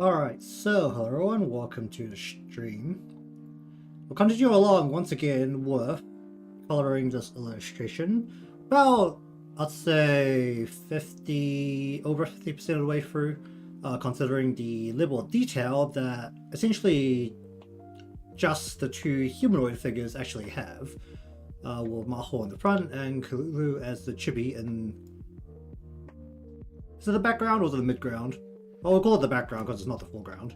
Alright, so hello everyone, welcome to the stream. We'll continue along once again with coloring this illustration. About, I'd say, over 50% of the way through, considering the level of detail that essentially just the two humanoid figures actually have, with Maho in the front and Kalulu as the chibi in... Is it the background or is it the midground? Well, we'll call it the background because it's not the foreground.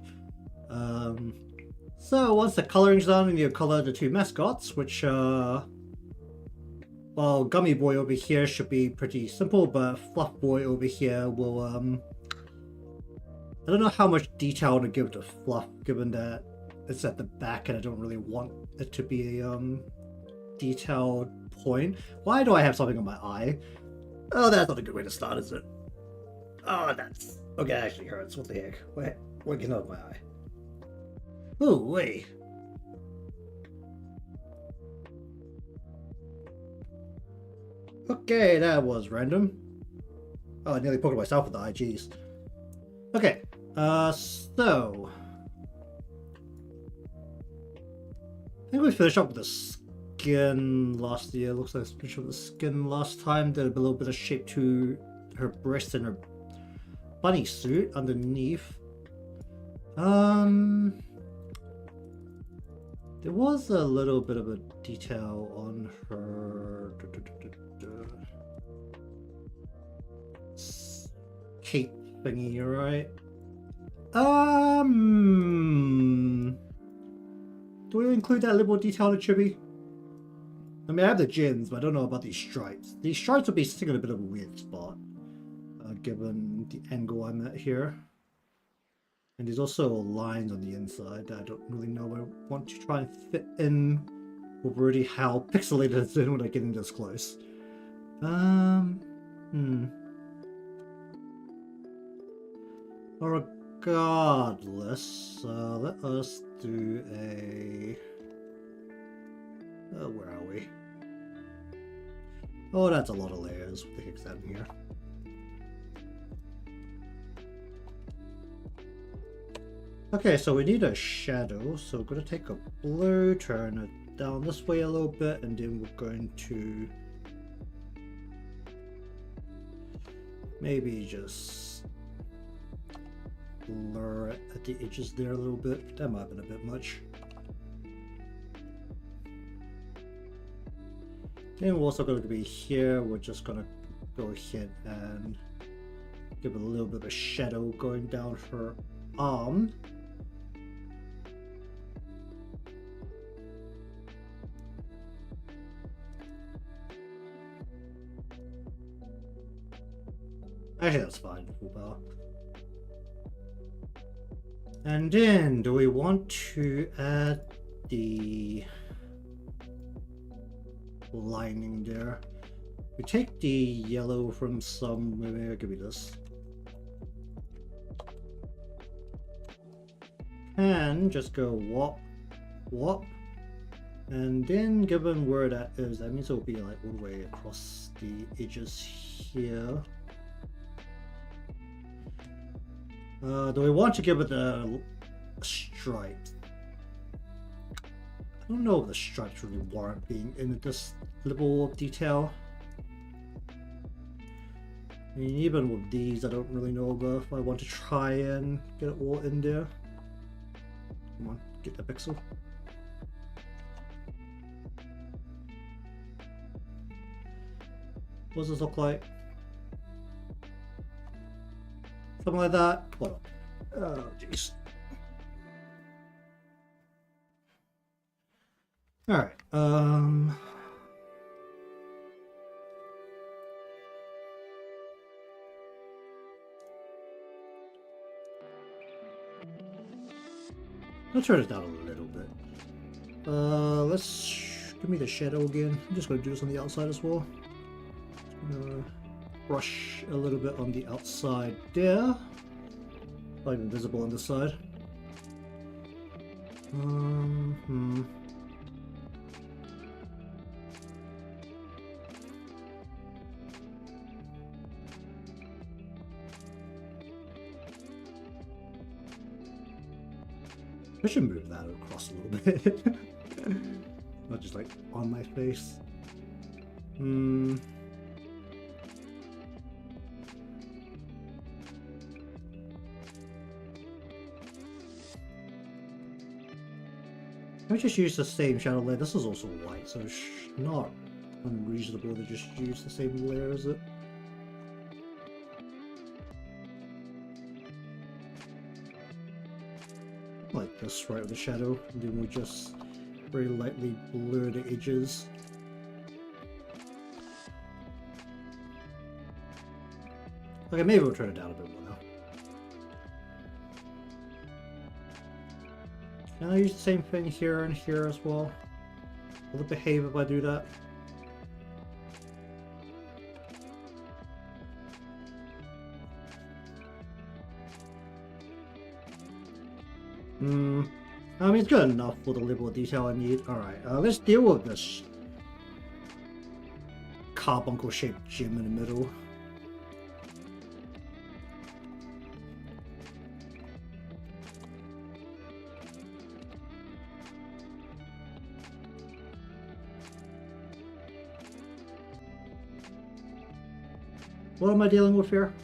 So once the coloring's done, you need to color the two mascots, which, well, Gummy Boy over here should be pretty simple, but Fluff Boy over here will, I don't know how much detail to give to Fluff, given that it's at the back and I don't really want it to be a, detailed point. Why do I have something on my eye? Oh, that's not a good way to start, is it? Oh, that's... Okay, it actually hurts. What the heck? What getting out of my eye? Oh, wait. Okay, that was random. Oh, I nearly poked myself with the IGs. Okay, so... I think we finished up with the skin last year. Looks like I finished up with the skin last time. Did a little bit of shape to her breast and her bunny suit underneath. There was a little bit of a detail on her cape thingy, right? Do we include that little detail in the chibi? I mean, I have the gins, but I don't know about these stripes. These stripes would be sitting in a bit of a weird spot, given the angle I'm at here. And there's also lines on the inside that I don't really know I want to try and fit in with already how pixelated it's in when I get in this close. Regardless, let us do a... where are we? Oh, that's a lot of layers. What the heck's that in here? Okay, so we need a shadow, so we're going to take a blue, turn it down this way a little bit, and then we're going to maybe just blur it at the edges there a little bit. That might have been a bit much. Then we're also going to be here, we're just going to go ahead and give it a little bit of a shadow going down her arm. Actually, that's fine. Full power. And then, do we want to add the lining there? We take the yellow from some. Maybe I'll give you this. And just go whop, whop. And then, given where that is, that means it will be like all the way across the edges here. Do we want to give it a stripe? I don't know if the stripes really warrant being in this level of detail. I mean, even with these, I don't really know if I want to try and get it all in there. Come on, get that pixel. What does this look like? Something like that. Hold on. Oh, jeez. Alright, I'll turn it down a little bit. Let's give me the shadow again. I'm just gonna do this on the outside as well. Brush a little bit on the outside there. Not even visible on this side. I should move that across a little bit. Not just like on my face. Let me just use the same shadow layer. This is also white, so it's not unreasonable to just use the same layer as it. Like this, right with the shadow, and then we just very lightly blur the edges. Okay, maybe we'll turn it down a bit more now. Can I use the same thing here and here as well? Will it behave if I do that? I mean, it's good enough for the level of detail I need. Alright, let's deal with this carbuncle-shaped gem in the middle. What am I dealing with here?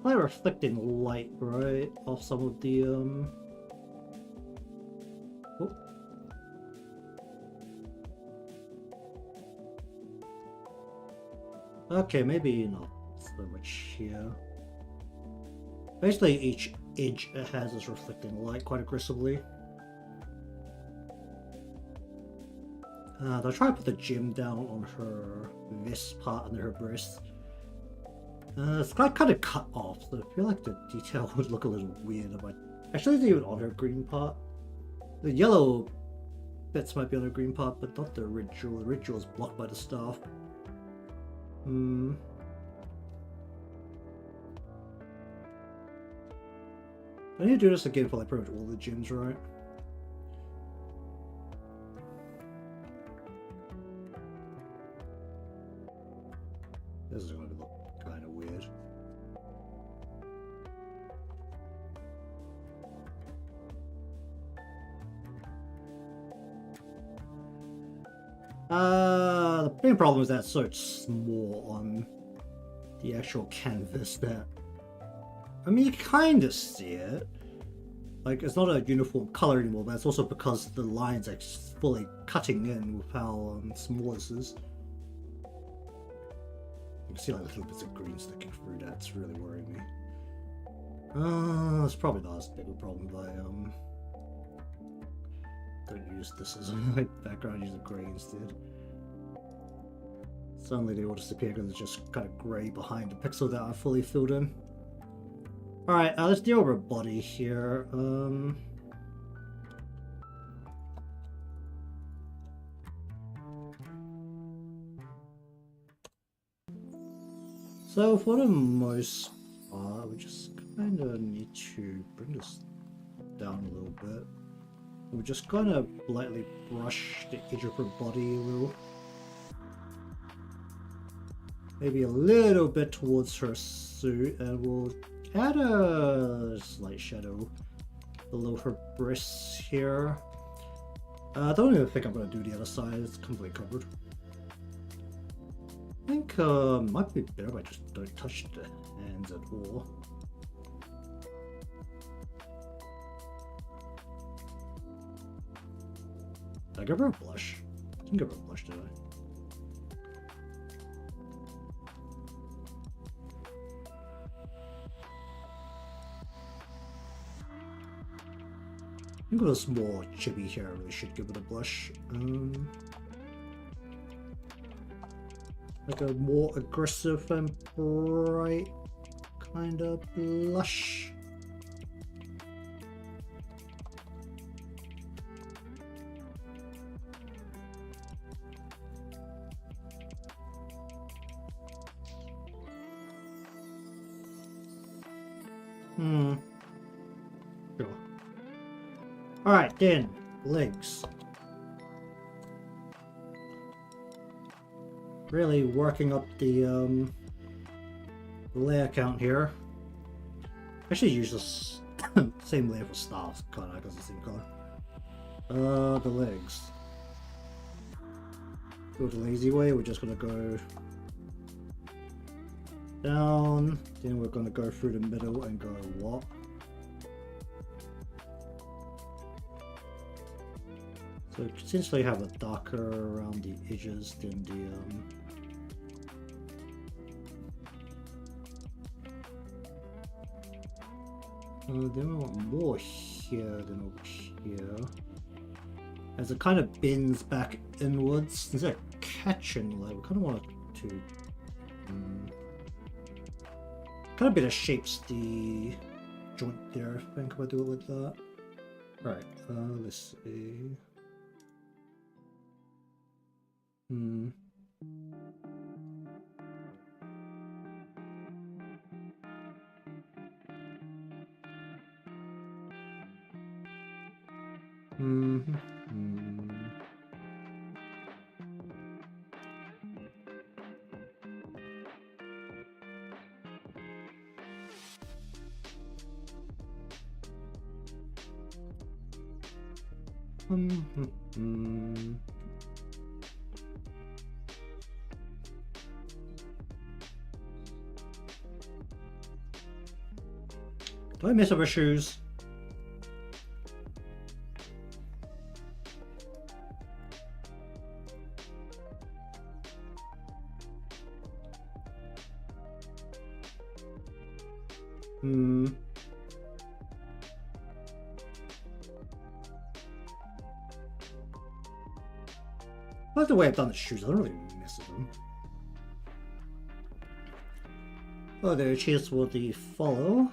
Like reflecting light, right, off some of the oh. Okay, maybe not so much here. Basically, each edge has is reflecting light quite aggressively. I'll try to put the gem down on her vest part under her breast. It's kind of cut off, so I feel like the detail would look a little weird if I actually do it on her green part. The yellow bits might be on her green part, but not the red jewel. The red jewel is blocked by the staff. I need to do this again for like pretty much all the gems, right? This is going to look kind of weird. The main problem is that it's so small on the actual canvas that, I mean, you kind of see it. Like, it's not a uniform color anymore, but it's also because the lines are fully cutting in with how small this is. You can see like little bits of green sticking through that. It's really worrying me. It's probably not as big a problem if I don't use this as a background, use a grey instead. Suddenly they will disappear because it's just kind of grey behind the pixel that I fully filled in. Alright, let's deal with her body here. So for the most part, we just kind of need to bring this down a little bit. We're just gonna lightly brush the edge of her body a little. Maybe a little bit towards her suit, and we'll add a slight shadow below her breasts here. I don't even think I'm gonna do the other side, it's completely covered. I think might be better if I just don't touch the hands at all. Did I give her a blush? I didn't give her a blush, did I? I think with a small chibi hair, I really should give it a blush. Like a more aggressive and bright kind of blush. Sure. Alright, then. Legs. Really working up the layer count here. Actually use this same layer for stars, kinda, because it's the same color. The legs. Go the lazy way, we're just gonna go down, then we're gonna go through the middle and go what? So essentially have a darker around the edges than the then we want more here than over here. As it kind of bends back inwards, instead of catching, like we kind of want it to kind of better shapes the joint there. I think if I do it like that. Right, let's see. Do I mess up her shoes? I like the way I've done the shoes, I don't really mess with them. Oh, there, cheers for the follow.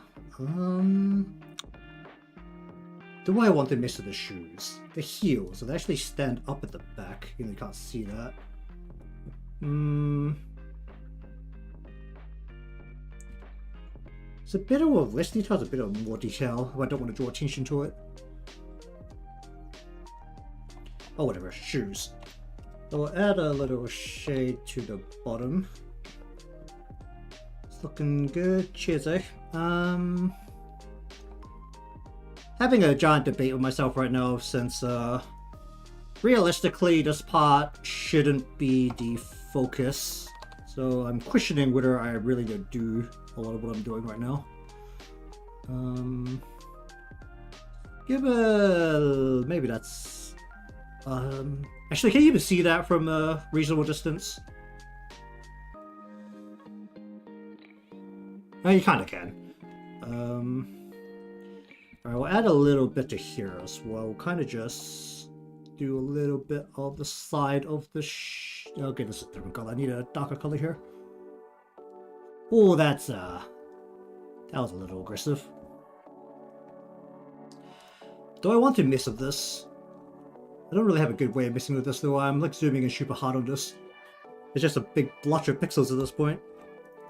Do I want to mess with the shoes? The heels, so they actually stand up at the back, you know, you can't see that. It's a bit of less detail, it's a bit of more detail, if I don't want to draw attention to it. Oh, whatever, shoes. So we'll add a little shade to the bottom. It's looking good. Cheers, eh? Having a giant debate with myself right now since realistically this part shouldn't be the focus. So I'm questioning whether I really need to do a lot of what I'm doing right now. Give a... maybe that's... actually, can you even see that from a reasonable distance? Oh, you kinda can. Alright, we'll add a little bit to here as well. We'll kind of just do a little bit of the side of the okay, this is a different color. I need a darker color here. Oh, that's that was a little aggressive. Do I want to mess with this? I don't really have a good way of messing with this though. I'm like zooming in super hard on this. It's just a big blotch of pixels at this point.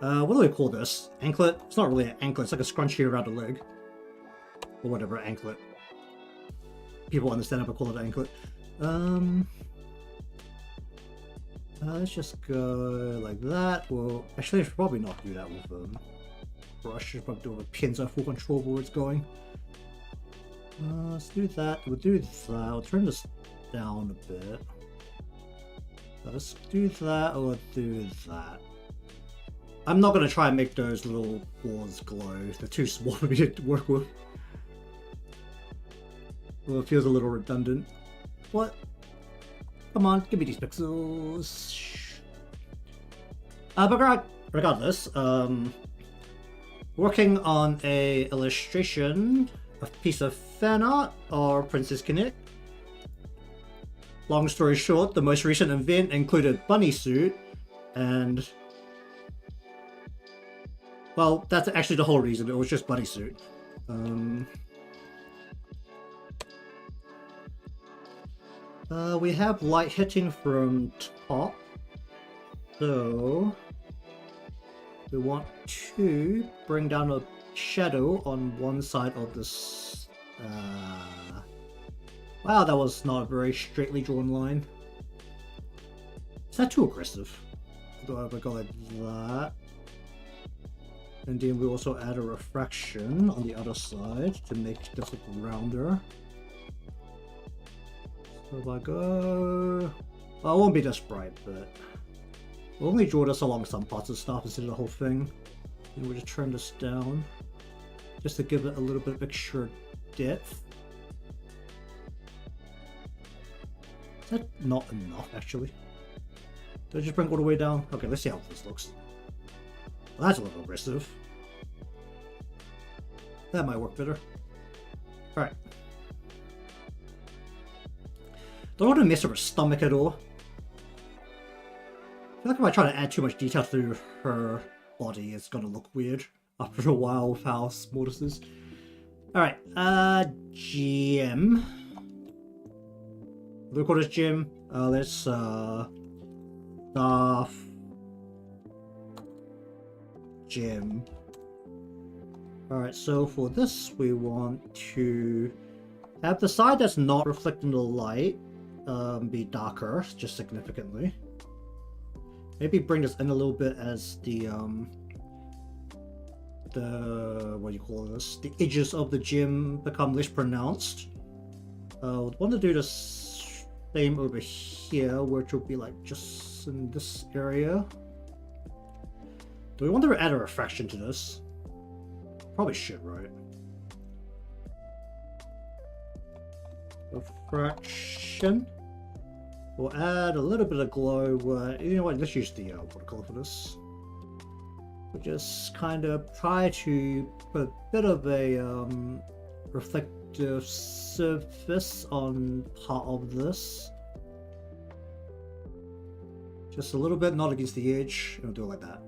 What do I call this? Anklet? It's not really an anklet, it's like a scrunchie around the leg. Or whatever, anklet. People understand if I call it an anklet. Let's just go like that. Well, actually I should probably not do that with a brush. I should probably do it with pins. I have full control of where it's going. Let's do that. We'll do that. I'll turn this down a bit. Let's do that, or do that. I'm not going to try and make those little balls glow. They're too small for me to work with. Well, it feels a little redundant. What? Come on, give me these pixels. But regardless, working on a illustration, a piece of fan art, or Princess Connect. Long story short, the most recent event included bunny suit, and well, that's actually the whole reason. It was just bunny suit. We have light hitting from top, so we want to bring down a shadow on one side of this. Wow, that was not a very straightly drawn line. Is that too aggressive? Although I go like that. And then we also add a refraction on the other side to make this look rounder. So if I go... Well, it won't be this bright, but... We'll only draw this along some parts of stuff instead of the whole thing. And we'll just turn this down. Just to give it a little bit of extra depth. Is that not enough, actually? Did I just bring it all the way down? Okay, let's see how this looks. Well, that's a little aggressive. That might work better. Alright. Don't want to mess with her stomach at all. I feel like if I try to add too much detail through her body, it's gonna look weird after a while with how small this is. Alright, gym. What do we call this gym? Let's, staff. Gym. Alright, so for this we want to have the side that's not reflecting the light be darker, just significantly. Maybe bring this in a little bit as the what do you call this? The edges of the gym become less pronounced. I want to do the same over here, which will be like just in this area. Do we want to add a refraction to this? Probably should, right? Refraction. We'll add a little bit of glow. You know what? Let's use the watercolor for this. We'll just kind of try to put a bit of a reflective surface on part of this. Just a little bit, not against the edge. And we'll do it like that.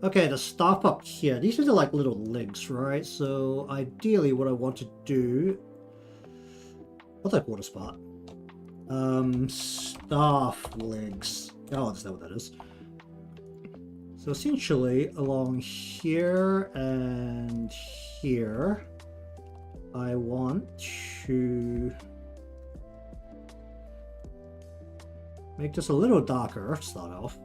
Okay, the stuff up here. These are like little legs, right? So ideally what I want to do... What's that water spot? Staff legs. Oh, that's not what that is. So essentially along here and here, I want to make this a little darker to start off.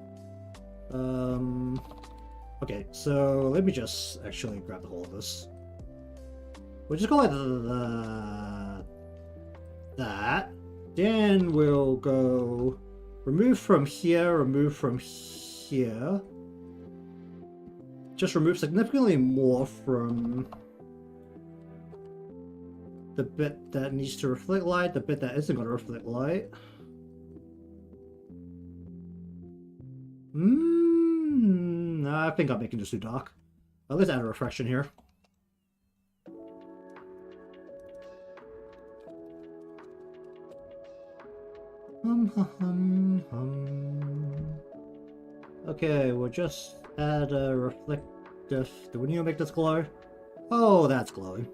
Okay, so let me just actually grab the whole of this. We'll just go like that. Then we'll go remove from here, remove from here. Just remove significantly more from the bit that needs to reflect light, the bit that isn't going to reflect light. I think I'm making this too dark. Let's add a refraction here. Okay, we'll just add a reflective... Do we need to make this glow? Oh, that's glowing.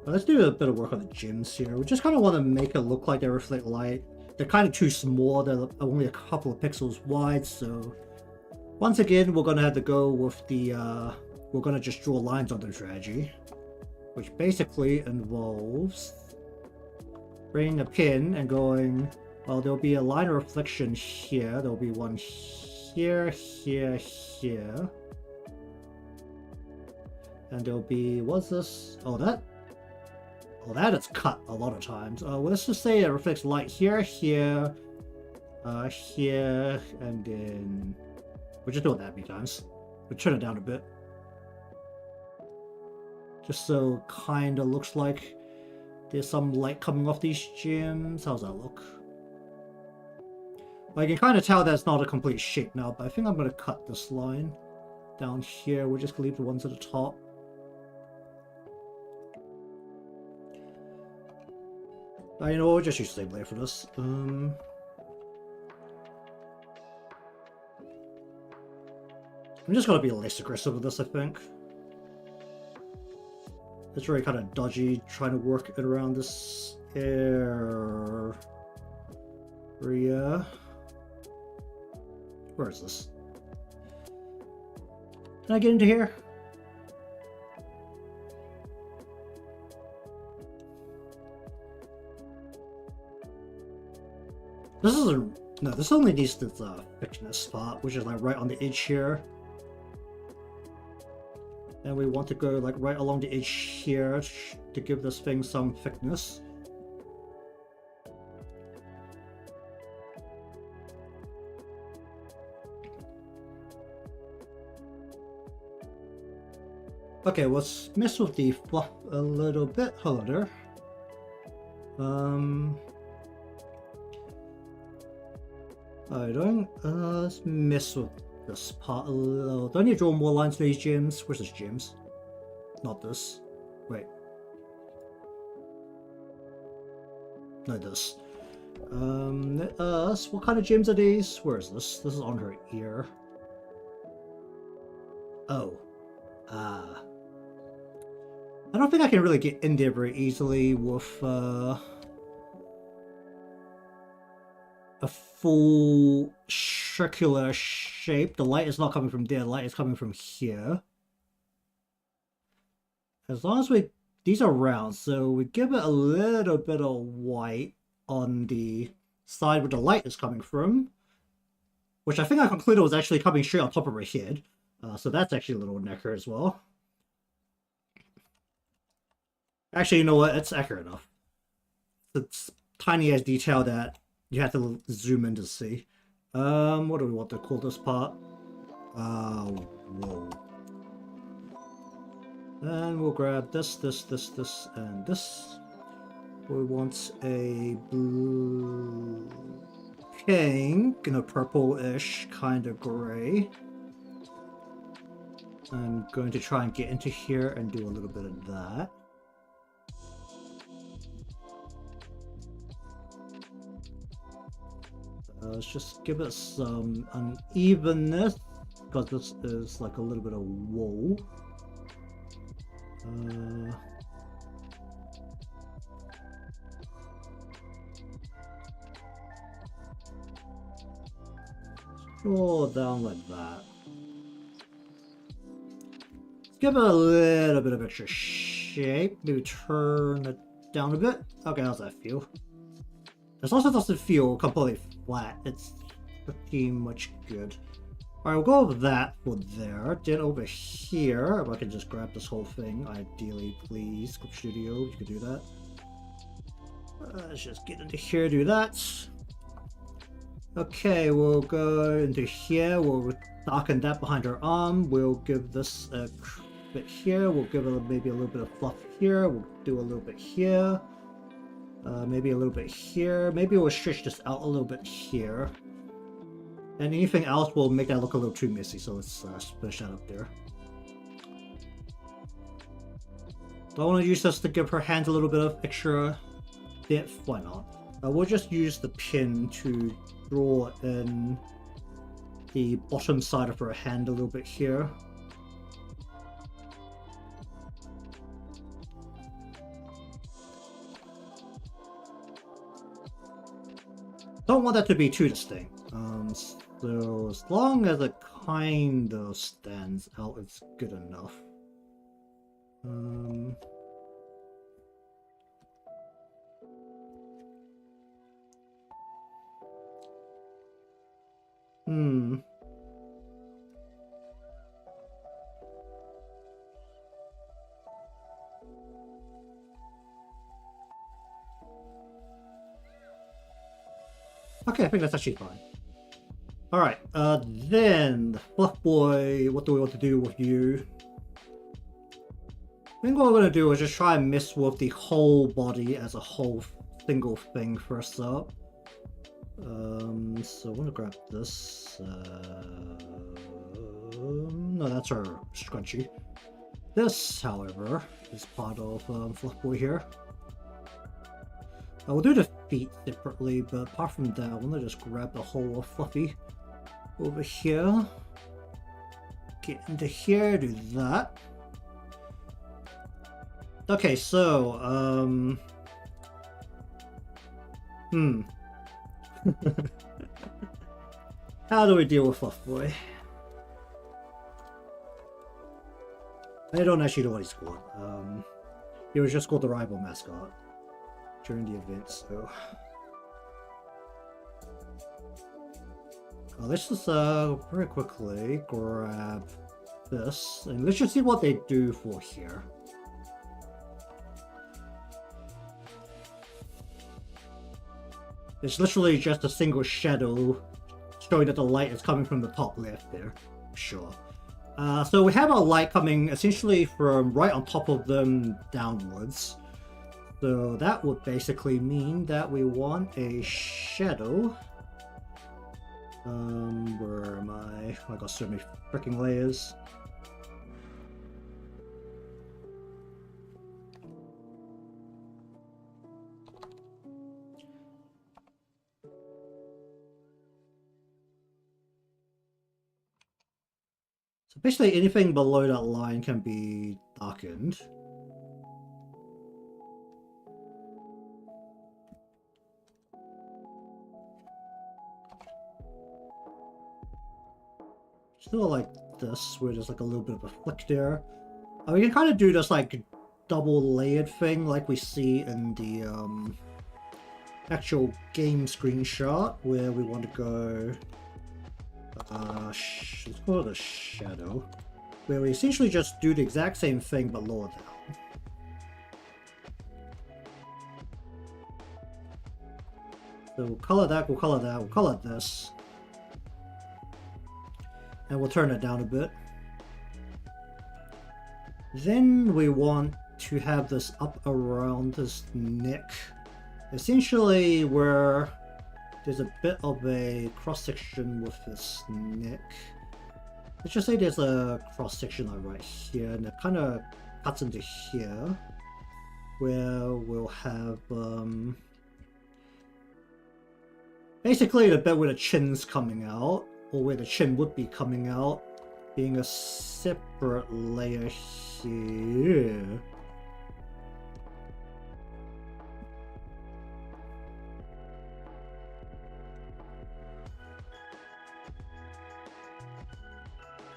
Well, let's do a bit of work on the gyms here. We just kind of want to make it look like they reflect light. They're kind of too small. They're only a couple of pixels wide, so... Once again, we're going to have to go with the... we're going to just draw lines on the strategy. Which basically involves... bringing a pin and going... Well, there'll be a line of reflection here. There'll be one here, here, here. And there'll be... What's this? Oh, that... Oh, that is cut a lot of times. Well, let's just say it reflects light here, here, here, and then... We'll just do it that many times. We'll turn it down a bit. Just so it kind of looks like there's some light coming off these gems. How's that look? Well, you can kind of tell that's not a complete shape now, but I think I'm going to cut this line down here. We'll just leave the ones at the top. You know what, we'll just use the same layer for this. I'm just gonna be less aggressive with this, I think. It's really kind of dodgy trying to work it around this area. Where is this? Can I get into here? This isn't... No, this only needs this thickness spot, which is like right on the edge here. And we want to go like right along the edge here to give this thing some thickness. Okay, let's mess with the fluff a little bit harder. I don't, let's mess with this part a little. Do I need to draw more lines to these gems? Where's this gems? Not this. Wait. No, this. What kind of gems are these? Where is this? This is on her ear. Oh. I don't think I can really get in there very easily with a full circular shape. The light is not coming from there, the light is coming from here. As long as these are round, so we give it a little bit of white on the side where the light is coming from, which I think I concluded was actually coming straight on top of her head. So that's actually a little necker as well. Actually, you know what? It's accurate enough. It's tiny as detail that you have to zoom in to see. What do we want to call this part? Whoa. And we'll grab this, and this. We want a blue, pink, and a purple-ish kind of gray. I'm going to try and get into here and do a little bit of that. Let's just give it some unevenness, because this is like a little bit of wool. Draw down like that. Give it a little bit of extra shape. Maybe turn it down a bit. Okay, how's that feel? This also doesn't feel completely flat. It's pretty much good. Alright, we'll go with that for there. Then over here, if I can just grab this whole thing, ideally, please. Script Studio, you could do that. Let's just get into here, do that. Okay, we'll go into here. We'll darken that behind her arm. We'll give this a bit here. We'll give it maybe a little bit of fluff here. We'll do a little bit here. Maybe a little bit here. Maybe we'll stretch this out a little bit here. And anything else will make that look a little too messy, so let's finish that up there. Do I want to use this to give her hands a little bit of extra depth? Why not? We'll just use the pin to draw in the bottom side of her hand a little bit here. Don't want that to be too distinct. So as long as it kind of stands out, it's good enough. Okay, I think that's actually fine. Alright, then, Fluff Boy, what do we want to do with you? I think what we're going to do is just try and mess with the whole body as a whole single thing first up. So I want to grab this. No, that's our scrunchie. This, however, is part of Fluff Boy here. We'll do the feet separately, but apart from that, I want to just grab the whole of Fluffy over here. get into here, do that. Okay, so, how do we deal with Fluff Boy? I don't actually know what he's called. He was just called the rival mascot during the event, so... let's just very quickly grab this, and let's just see what they do for here. It's literally just a single shadow showing that the light is coming from the top left there. Sure. So we have our light coming essentially from right on top of them downwards. So that would basically mean that we want a shadow. Where am I? I got so many freaking layers. So basically anything below that line can be darkened. Still like this, where there's like a little bit of a flick there. We can kind of do this like double layered thing like we see in the actual game screenshot, where we want to go let's call it a shadow, where we essentially just do the exact same thing but lower down. So we'll color that, we'll color that, we'll color this, and we'll turn it down a bit. Then we want to have this up around this neck, essentially where there's a bit of a cross-section with this neck. Let's just say there's a cross-section like right here, and it kind of cuts into here, where we'll have basically the bit where the chin's coming out, or where the chin would be coming out, being a separate layer here.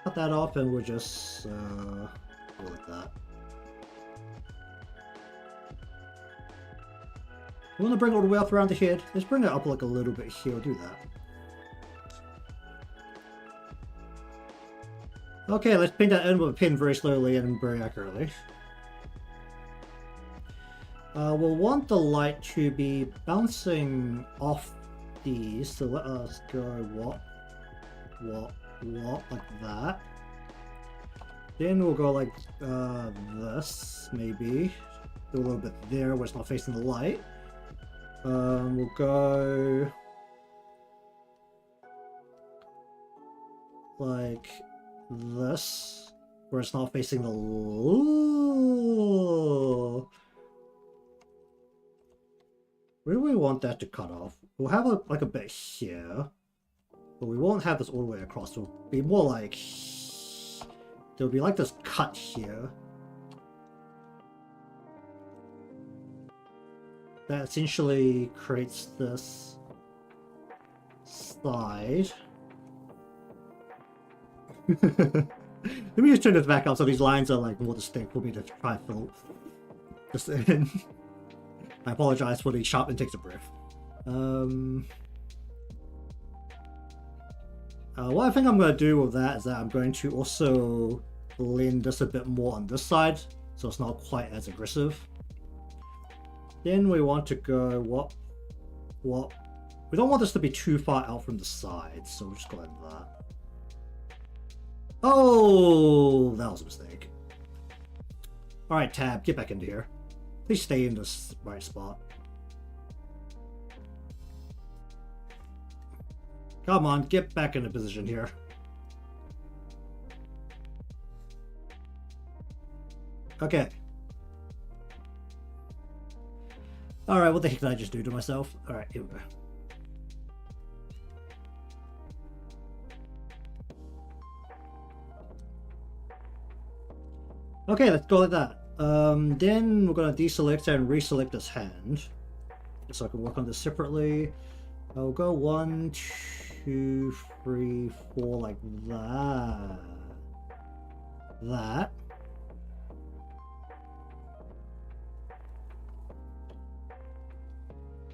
Cut that off and we'll just go like that. We want to bring it all the way up around the head. Let's bring it up like a little bit here. We'll do that. Okay, let's paint that in with a pin very slowly and very accurately. We'll want the light to be bouncing off these, so let us go what, like that. Then we'll go like this, maybe. Do a little bit there where it's not facing the light. We'll go like this, where it's not facing the... Ooh. Where do we want that to cut off? We'll have like a bit here, but we won't have this all the way across. It'll be more like... There'll be like this cut here. That essentially creates this side. Let me just turn this back up so these lines are like more distinct for me to try and fill this in. I apologize for the sharp intakes of breath. What I think I'm going to do with that is that I'm going to also blend this a bit more on this side, so it's not quite as aggressive. Then we want to go what? We don't want this to be too far out from the side, so we'll just go like that. Oh, that was a mistake. Alright, Tab, get back into here. Please stay in this right spot. Come on, get back into position here. Okay. Alright, what the heck did I just do to myself? Alright, here we go. Okay, let's go like that. Then we're gonna deselect and reselect this hand, so I can work on this separately. I'll go 1, 2, 3, 4 like that. That.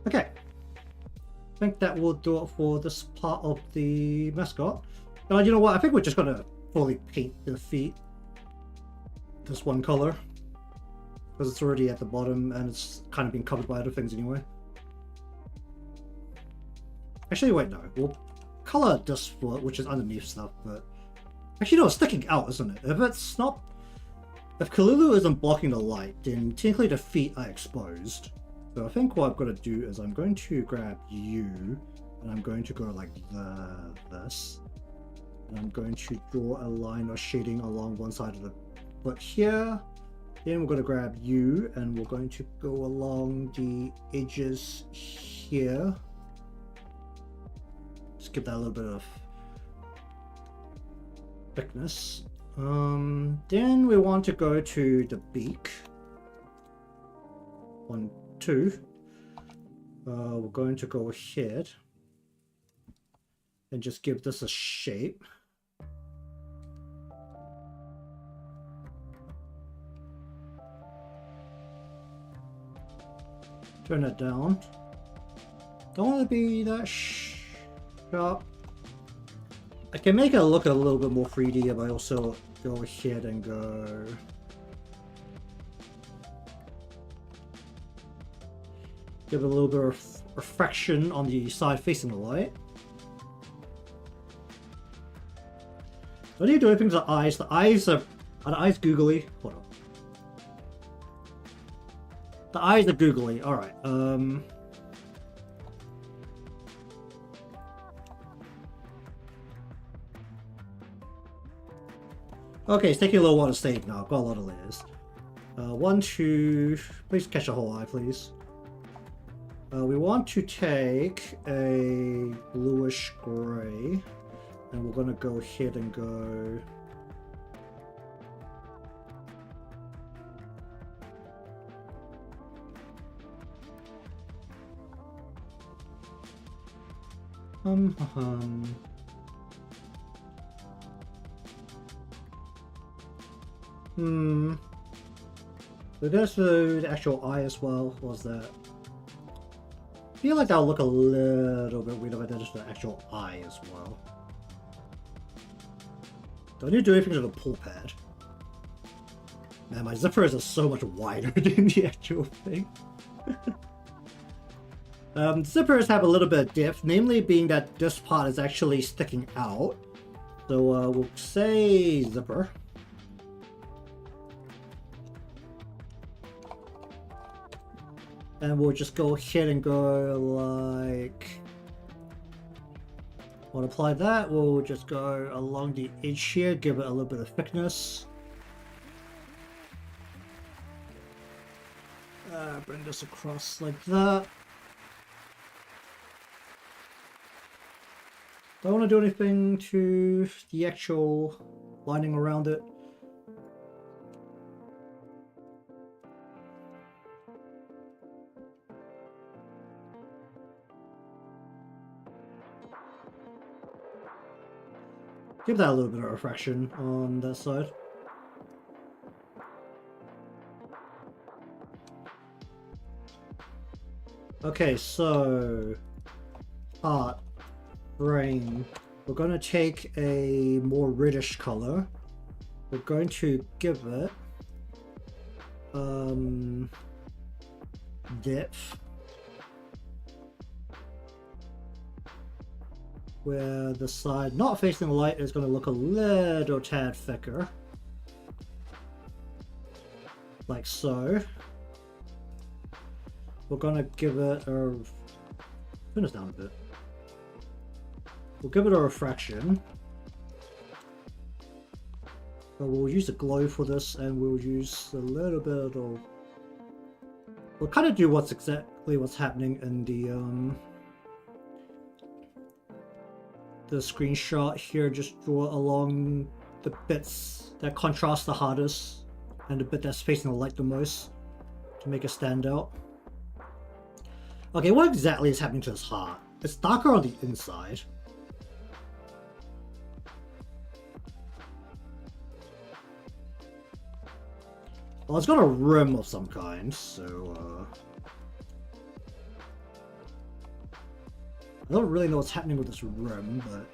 Okay. I think that will do it for this part of the mascot. You know what? I think we're just gonna fully paint the feet this one color, because it's already at the bottom and it's kind of been covered by other things anyway. Actually, wait, no. We'll color this foot, which is underneath stuff, but actually, no, it's sticking out, isn't it? If it's not, if Kalulu isn't blocking the light, then technically the feet are exposed. So I think what I'm going to do is I'm going to grab you, and I'm going to go like this, and I'm going to draw a line or shading along one side of the foot here. Then we're going to grab you, and we're going to go along the edges here. Just give that a little bit of thickness. Then we want to go to the beak. 1, 2. We're going to go ahead and just give this a shape. Turn it down. Don't want to be that sharp. I can make it look a little bit more 3D if I also go ahead and go. Give it a little bit of refraction on the side facing the light. Don't need to do anything to the eyes. The eyes are the eyes googly? Hold on. The eyes are googly. Alright. Okay, it's taking a little while to save now. I've got a lot of layers. 1, 2. Please catch the whole eye, please. We want to take a bluish gray, and we're going to go ahead and go. So there's the actual eye as well. What was that? I feel like that'll look a little bit weird if I did just the actual eye as well. Don't need to do anything to the pull pad. Man, my zippers are so much wider than the actual thing. Zippers have a little bit of depth, namely being that this part is actually sticking out. So we'll say zipper. And we'll just go ahead and go like. We'll apply that. We'll just go along the edge here, give it a little bit of thickness. Bring this across like that. Don't want to do anything to the actual lining around it. Give that a little bit of refraction on that side. Okay, so heart, brain. We're going to take a more reddish color. We're going to give it depth, where the side not facing the light is going to look a little tad thicker, like so. We're going to give it a turn this down a bit. We'll give it a refraction, but we'll use the glow for this, and we'll use a little bit of. We'll kind of do what's happening in the screenshot here. Just draw along the bits that contrast the hardest and the bit that's facing the light the most to make it stand out. Okay, what exactly is happening to this heart? It's darker on the inside. Well, it's got a rim of some kind, so I don't really know what's happening with this rim, but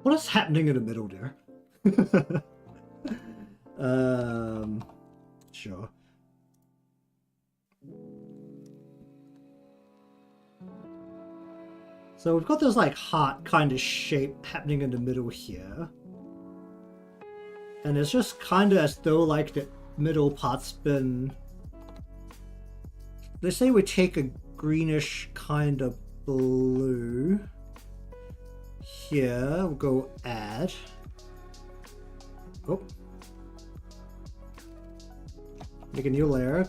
what is happening in the middle there? Sure. So we've got this like heart kind of shape happening in the middle here. And it's just kind of as though like the middle part's been... They say we take a greenish kind of blue. Here, we'll go add. Oh. Make a new layer.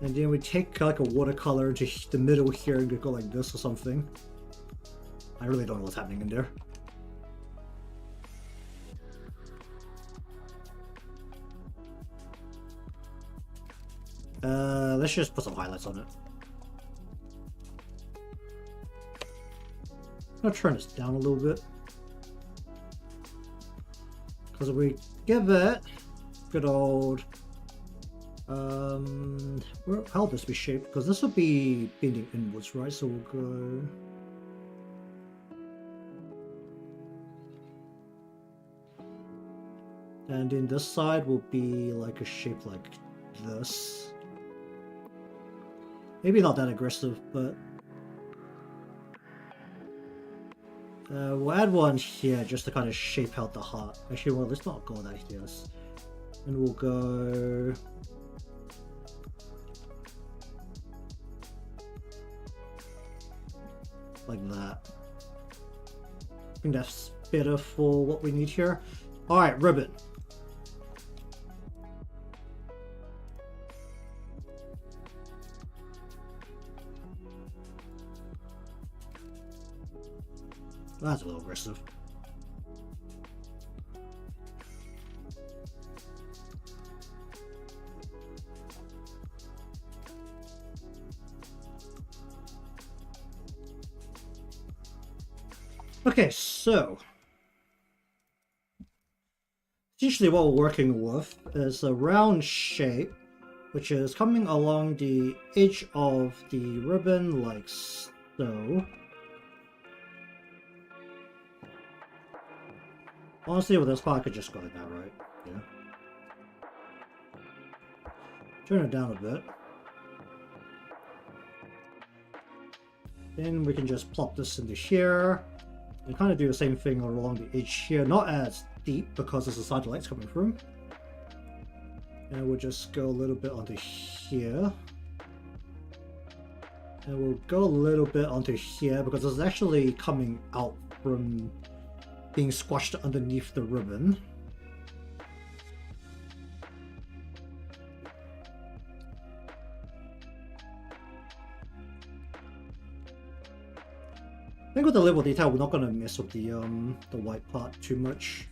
And then we take like a watercolor to the middle here and go like this or something. I really don't know what's happening in there. Let's just put some highlights on it. I'm gonna turn this down a little bit. Because if we give it good old how will this be shaped? Because this will be bending inwards, right? So we'll go and then this side will be like a shape like this. Maybe not that aggressive, but we'll add one here just to kind of shape out the heart. Actually, well, let's not go like this. And we'll go like that. I think that's better for what we need here. Alright, ribbon. That's a little aggressive. Okay, so essentially what we're working with is a round shape which is coming along the edge of the ribbon like so. Honestly, with this part, I could just go like that, right? Yeah. Turn it down a bit. Then we can just plop this into here. And kind of do the same thing along the edge here. Not as deep, because there's a side lights coming through. And we'll just go a little bit onto here. And we'll go a little bit onto here, because it's actually coming out from being squashed underneath the ribbon. I think with the level detail, we're not going to mess with the white part too much.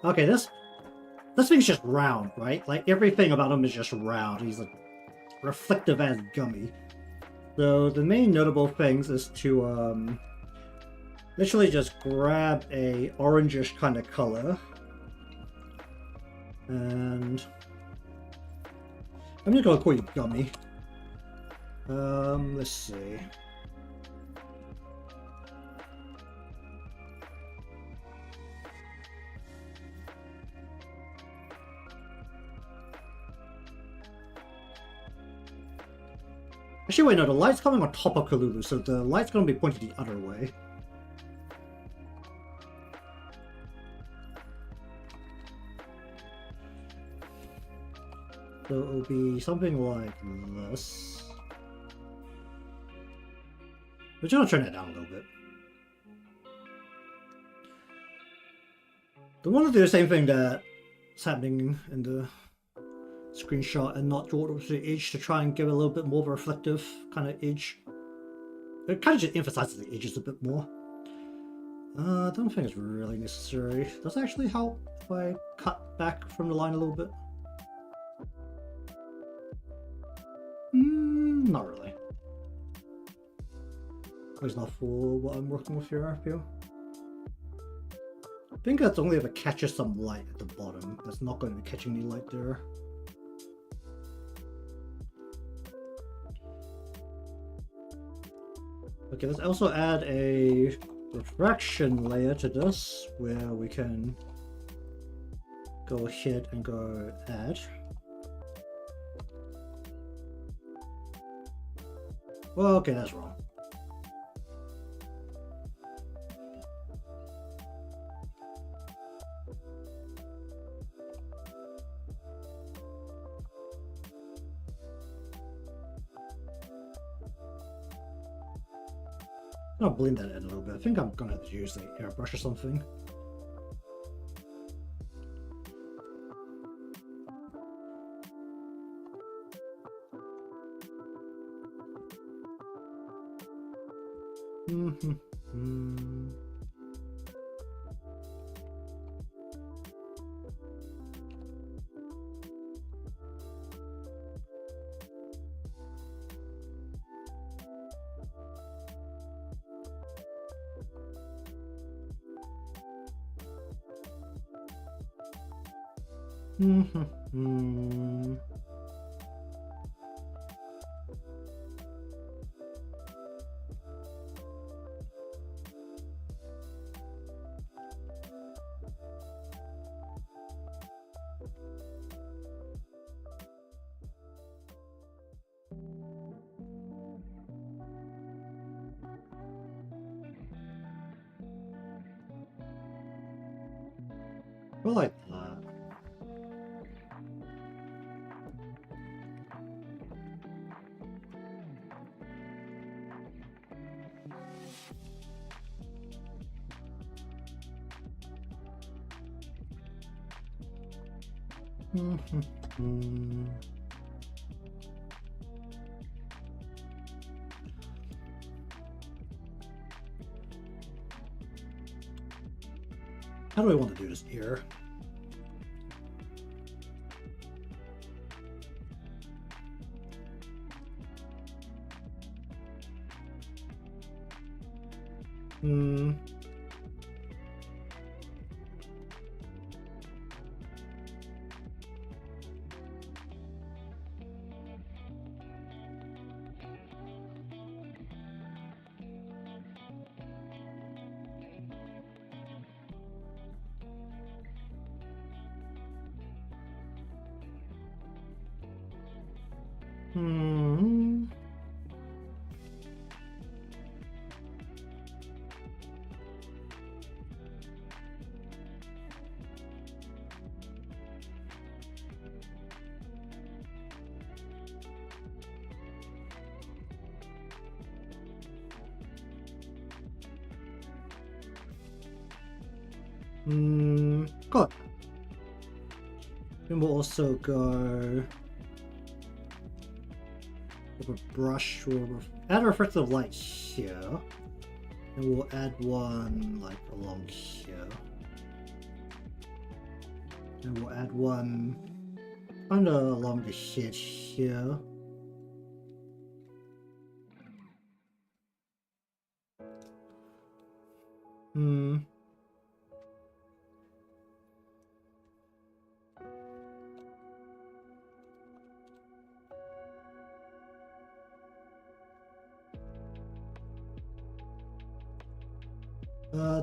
Okay, this thing's just round, right? Like everything about him is just round. He's like reflective as gummy. So the main notable things is to literally just grab a orangish kind of color And I'm just gonna call you Gummy. Let's see. Actually, wait, no, the light's coming on top of Kalulu, so the light's gonna be pointed the other way. So it'll be something like this. We're just gonna turn it down a little bit. Don't want to do the same thing that's happening in the screenshot and not draw it to the edge to try and give it a little bit more of a reflective kind of edge. It kind of just emphasizes the edges a bit more. I don't think it's really necessary. Does it actually help if I cut back from the line a little bit? Not really. At least not for what I'm working with here, I feel. I think that's only if it catches some light at the bottom. That's not going to be catching any light there. Okay, let's also add a refraction layer to this where we can go ahead and go add. Well, okay, that's wrong. I'll blend that in a little bit. I think I'm gonna have to use the airbrush or something. I like that. How do I want to do this here? Good. Then we'll also go with a brush. We'll add a reflective light here. And we'll add one like along here. And we'll add one kind of along the head here.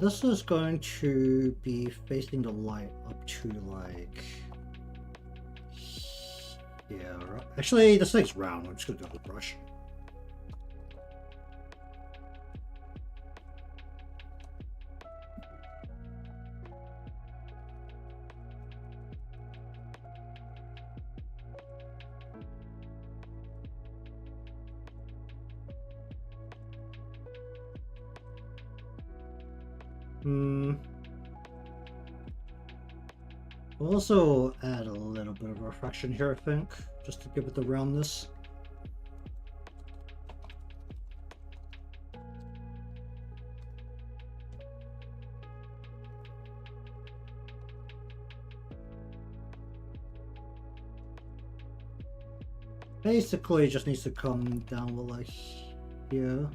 This is going to be facing the light up to like here. Actually, this thing's round. I'm just gonna go with the brush. We'll also add a little bit of refraction here, I think, just to give it the roundness. Basically, it just needs to come down like here.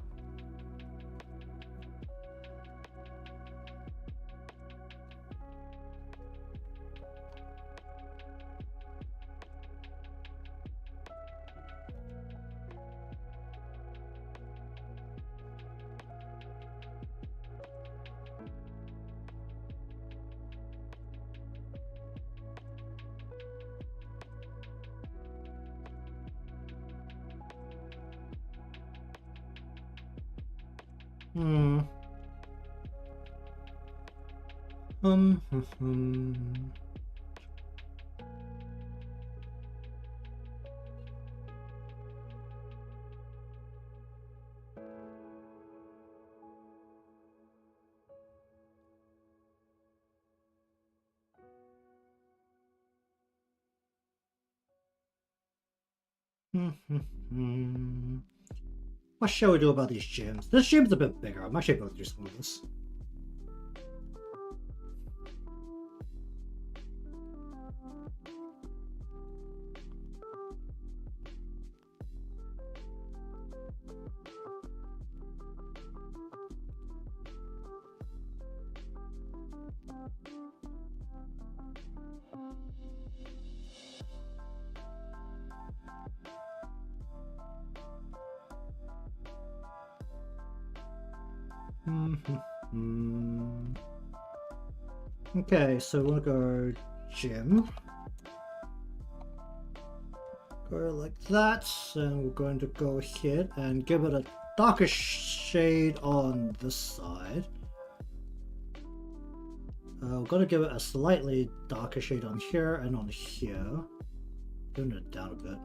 Hmm. Hmm. What shall we do about these gems? This gem's a bit bigger. I'm actually going to do some of this. Okay, so we'll go gem. Go like that, and we're going to go ahead and give it a darker shade on this side. We're going to give it a slightly darker shade on here and on here. Turn it down a bit.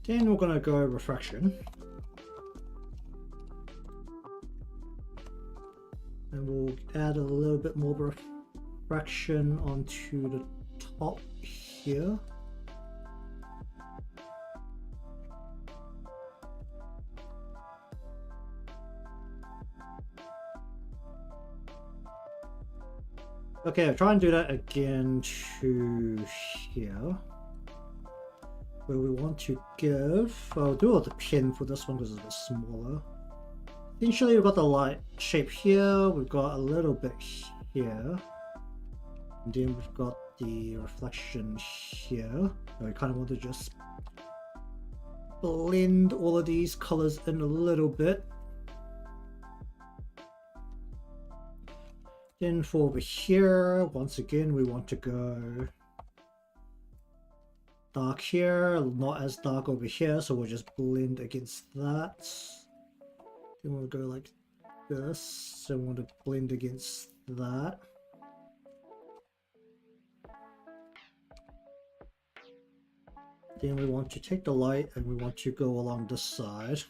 Then we're going to go refraction. And we'll add a little bit more refraction onto the top here. Okay, I'll try and do that again to here. Where we want to give, I'll do the pin for this one because it's a bit smaller. Initially we've got the light shape here, we've got a little bit here. And then we've got the reflection here. I kind of want to just blend all of these colors in a little bit. Then for over here, once again, we want to go dark here, not as dark over here, so we'll just blend against that. Then we'll go like this, so we want to blend against that. Then we want to take the light and we want to go along this side.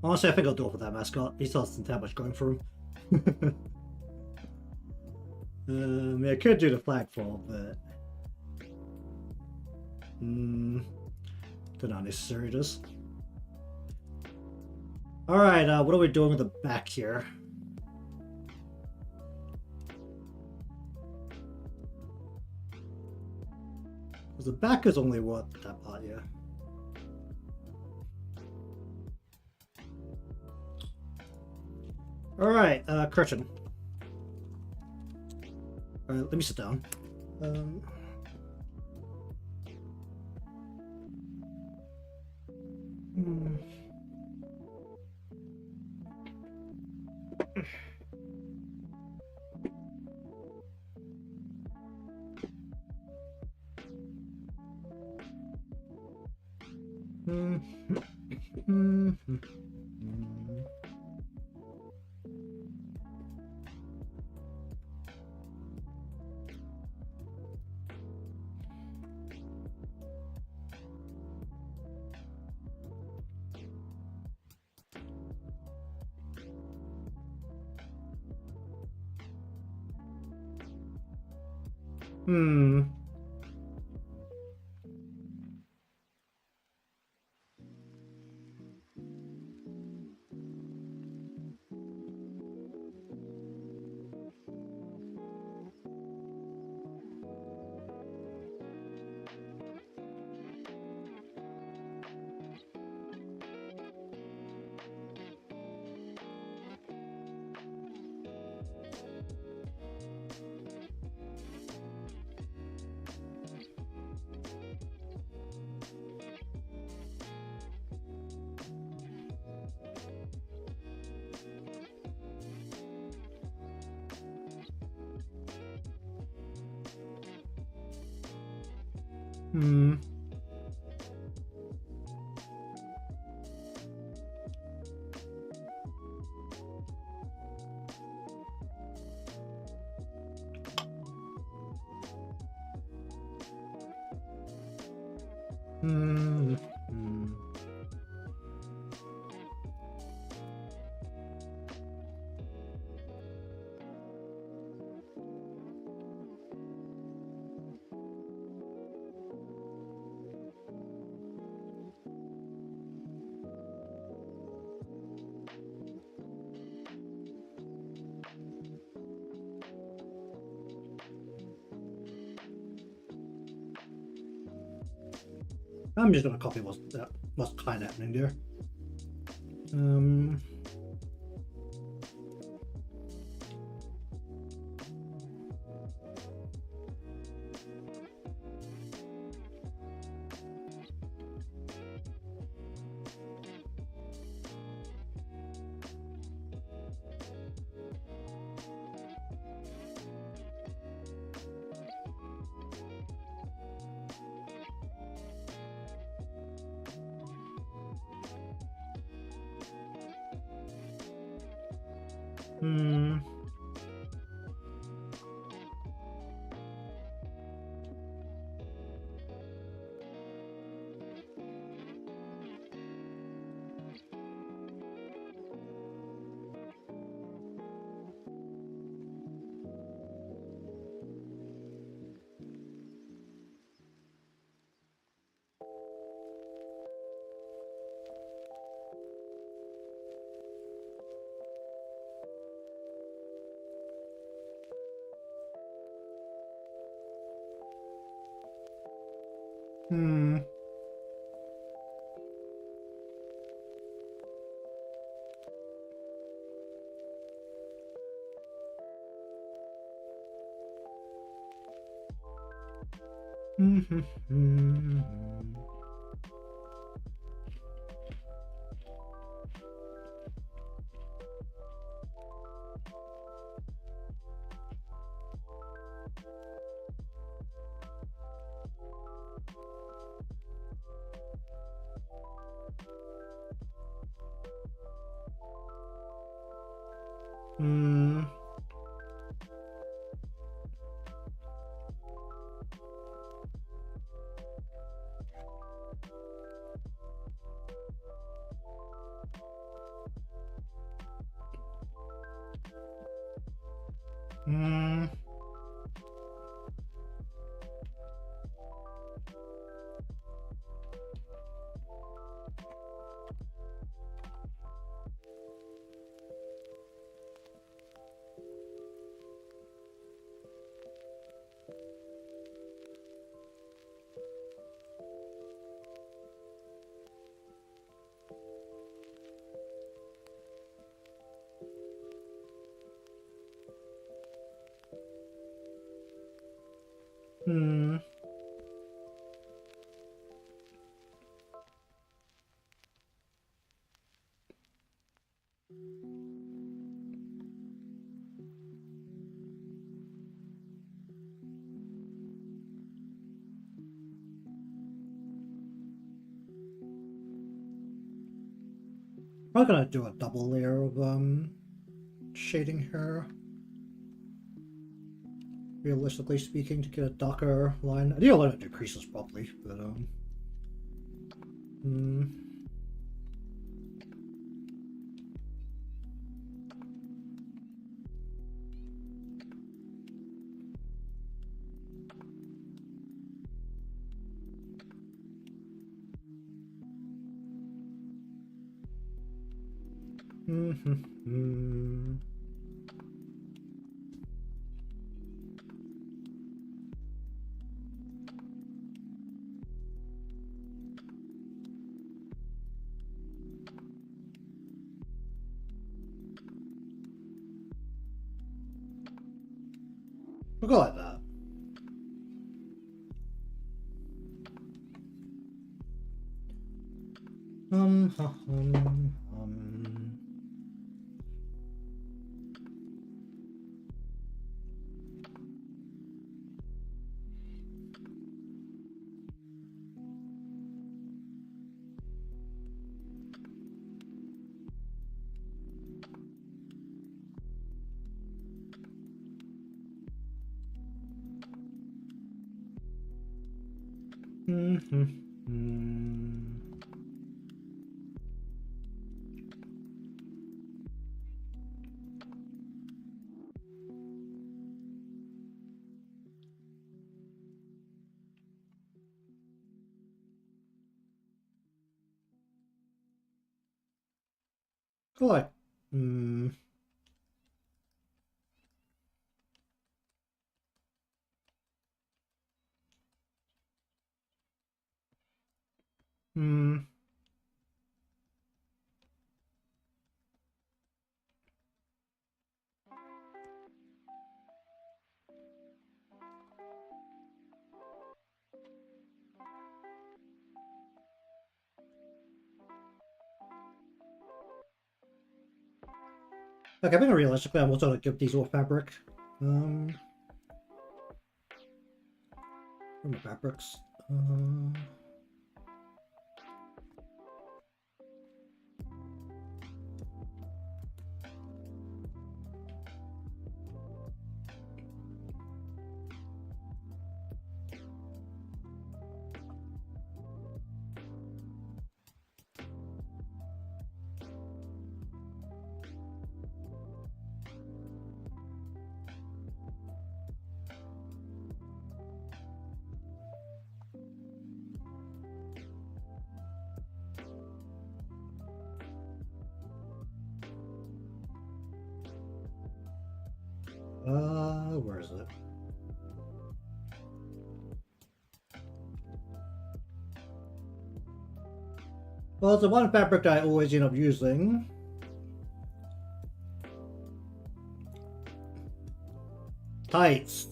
Honestly, I think I'll do it for that mascot. He's not that much going for him. I could do the flagpole, but they're not necessary. It is. All right, what are we doing with the back here? Because the back is only what that part, yeah. All right, curtain. Right, let me sit down. I'm just gonna copy what's kind of happening there. Hmm. I'm gonna do a double layer of shading here. Realistically speaking, to get a darker line. I need to learn to do creases properly, but we'll go like that. Go like, Okay, I think realistically, I'm also gonna give these all fabric. Where are my fabrics? Where is it? Well, it's the one fabric that I always end up using. Tights.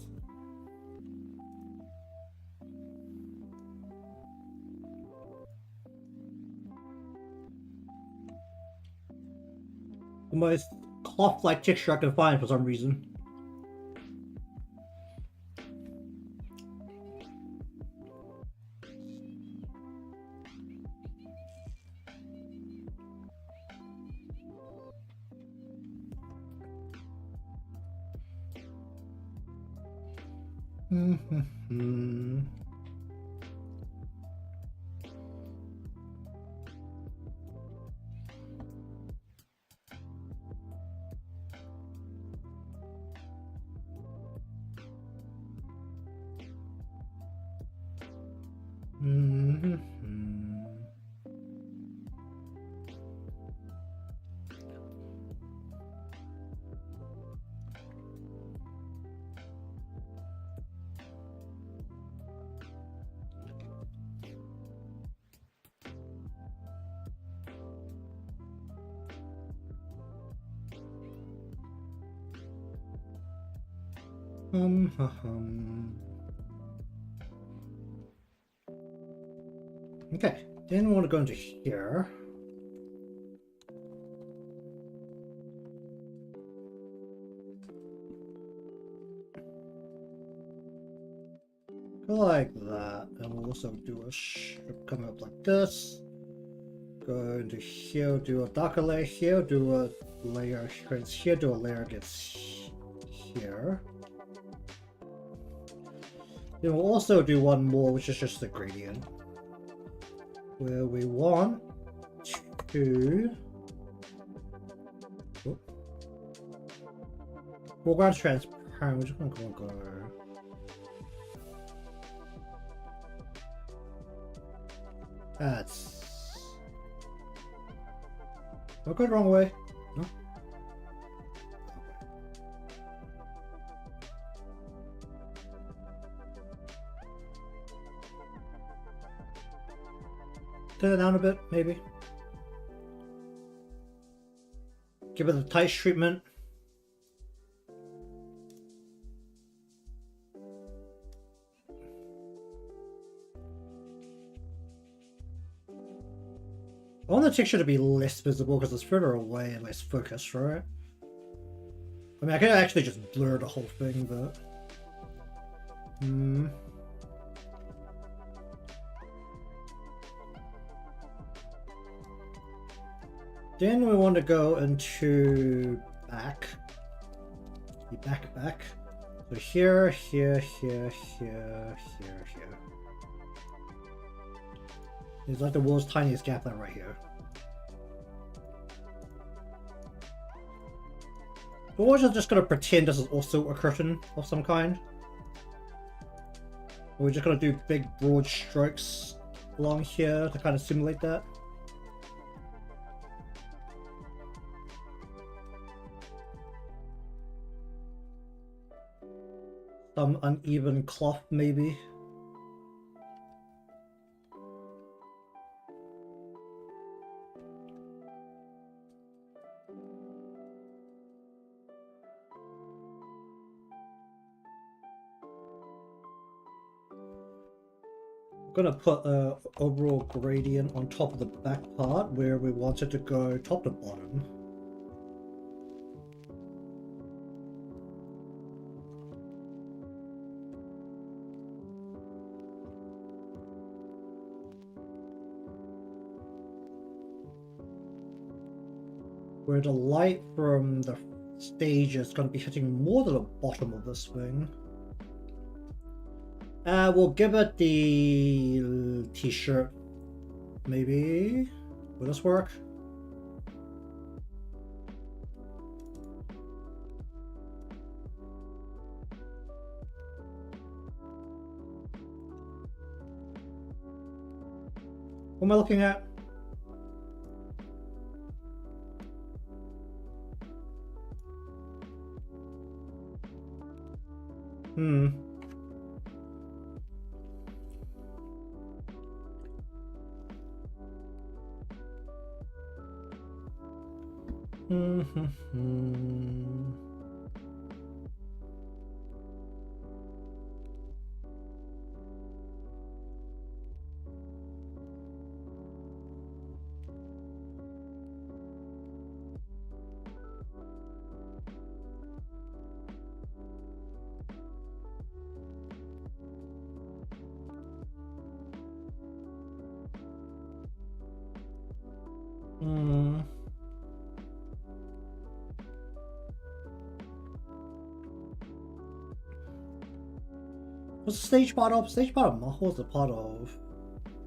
The most cloth-like texture I can find for some reason. Okay, then we want to go into here. Go like that, and we'll also do a strip coming up like this. Go into here, do a darker layer here, do a layer straight here, do a layer gets here. Then we'll also do one more, which is just the gradient, where we want to foreground transparent. We're just gonna go. That's. Don't go the wrong way. No. Turn it down a bit, maybe. Give it the tight treatment. I want the texture to be less visible because it's further away and less focused, right? I mean, I could actually just blur the whole thing, but... Then we want to go into back. Back. So here, here. It's like the world's tiniest gap line right here. But we're just gonna pretend this is also a curtain of some kind. We're just gonna do big broad strokes along here to kind of simulate that. Some uneven cloth maybe. I'm gonna put a overall gradient on top of the back part where we want it to go top to bottom. Where the light from the stage is going to be hitting more to the bottom of this thing. We'll give it the t-shirt, maybe. Will this work? What am I looking at? What's the stage part of? Stage part of Maho is a part of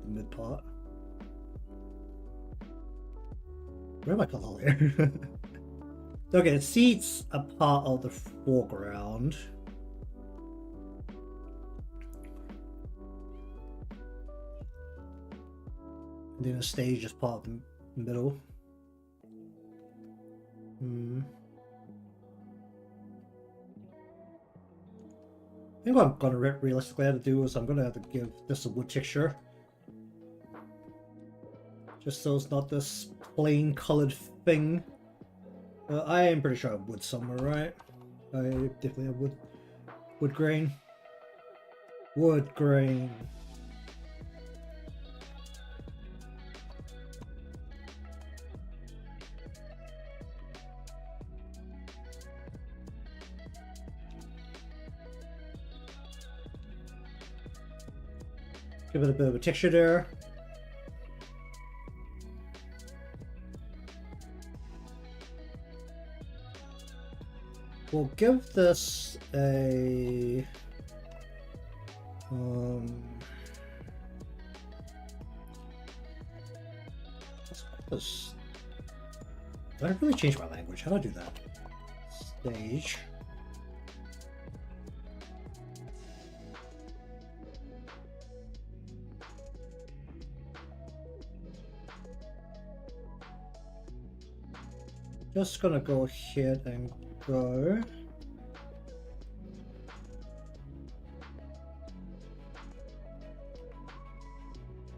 the mid part. Where am I color here? Okay, the seats are part of the foreground. And then the stage is part of the middle. I think what I'm gonna realistically have to do is I'm gonna have to give this a wood texture. Just so it's not this plain colored thing. I am pretty sure I have wood somewhere, right? I definitely have wood grain. Wood grain. Give it a bit of a texture there. We'll give this a this. Did I really change my language? How do I do that? Stage. Just gonna go ahead and go.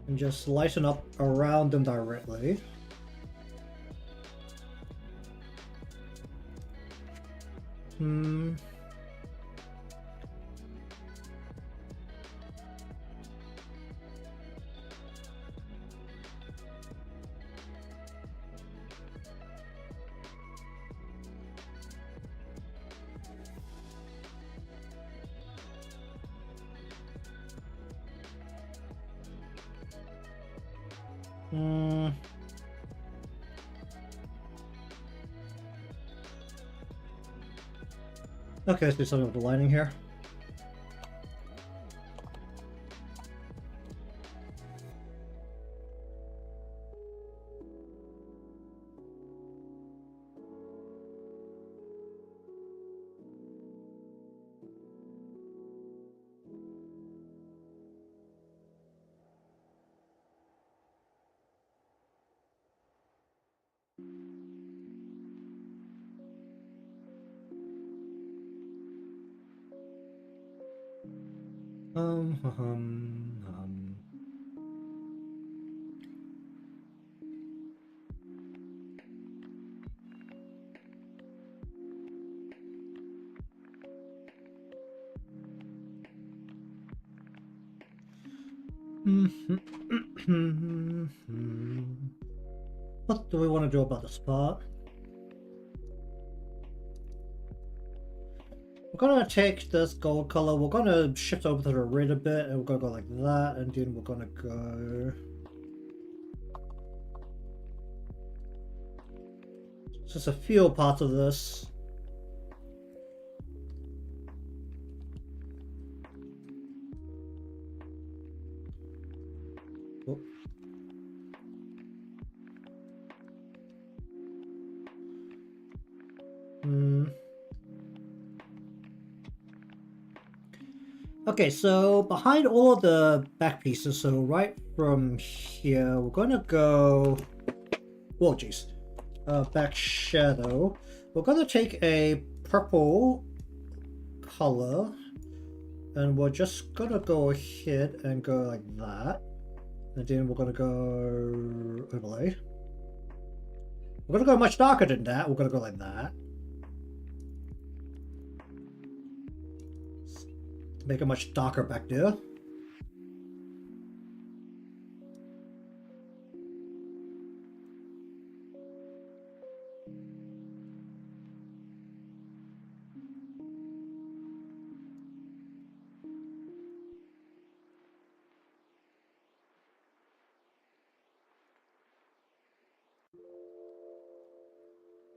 And just lighten up around them directly. Okay, let's do something with the lining here. What do we want to do about this part? We're gonna take this gold color, we're gonna shift over to the red a bit, and we're gonna go like that, and then we're gonna go... Just a few parts of this. Oh. Okay, so behind all of the back pieces, so right from here, we're gonna go... Oh, jeez. Back shadow. We're gonna take a purple color, and we're just gonna go ahead and go like that. And then we're gonna go overlay. We're gonna go much darker than that. We're gonna go like that. Make it much darker back there.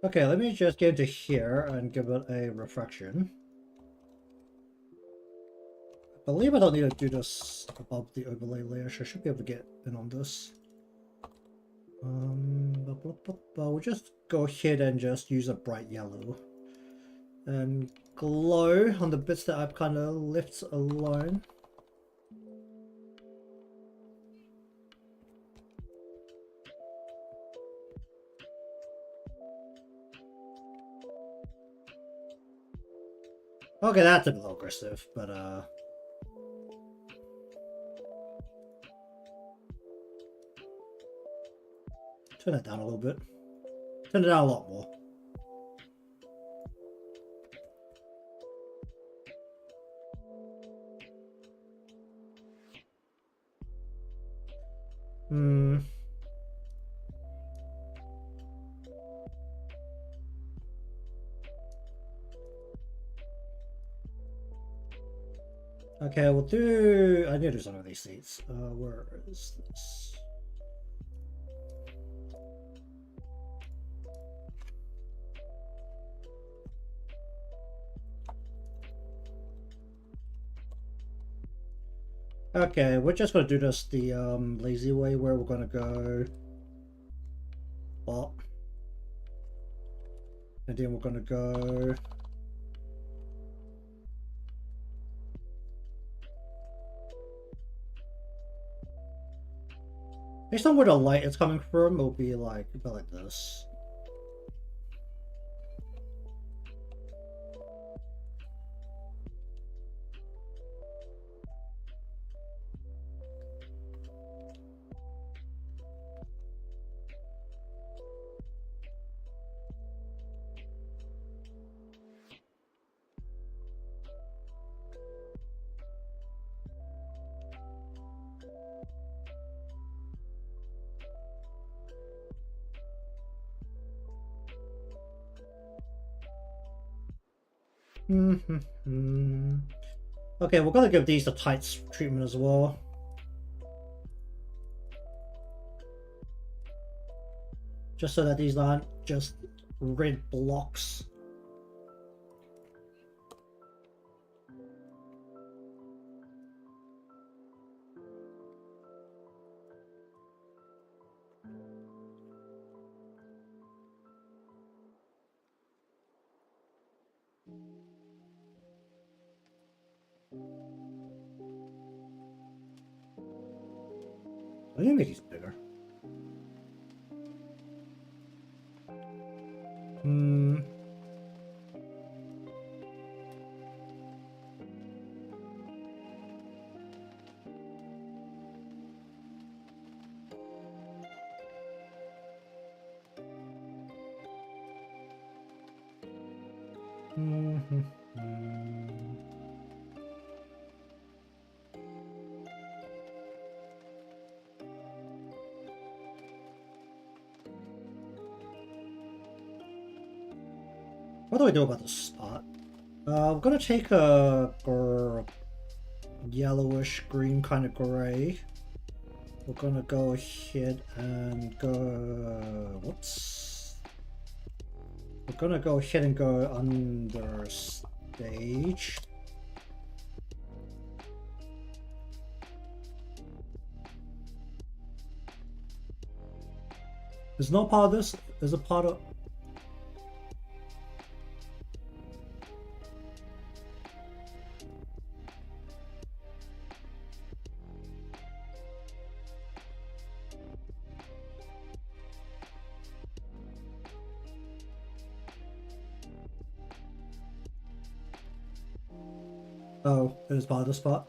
Okay, let me just get into here and give it a refraction. I believe I don't need to do this above the overlay layer, so I should be able to get in on this. We'll just go ahead and just use a bright yellow. And glow on the bits that I've kind of left alone. Okay, that's a little aggressive, but turn that down a little bit. Turn it down a lot more. Okay, we'll do... I need to do some of these seats. Where is this? Okay, we're just gonna do this the lazy way, where we're gonna go up, and then we're gonna go based on where the light is coming from. It'll be like a bit like this. Okay, we're gonna give these the tights treatment as well. Just so that these aren't just red blocks. I need to make these bigger. What do I do about this spot? I'm gonna take a yellowish green kind of gray. We're gonna go ahead and go... whoops. We're gonna go ahead and go under stage. There's no part of this. There's a part of... Oh, it is part of the spot.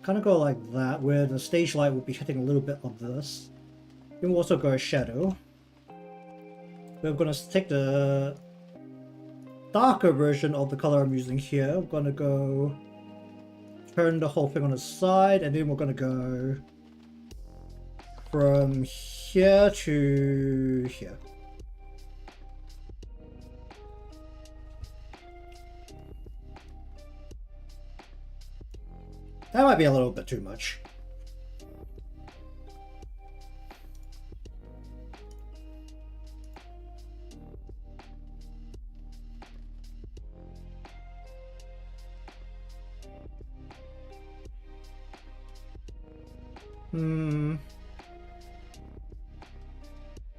Kind of go like that, where the stage light will be hitting a little bit of this. Then we'll also go shadow. We're gonna take the darker version of the color I'm using here. We're gonna go turn the whole thing on its side, and then we're gonna go from here to here. That might be a little bit too much.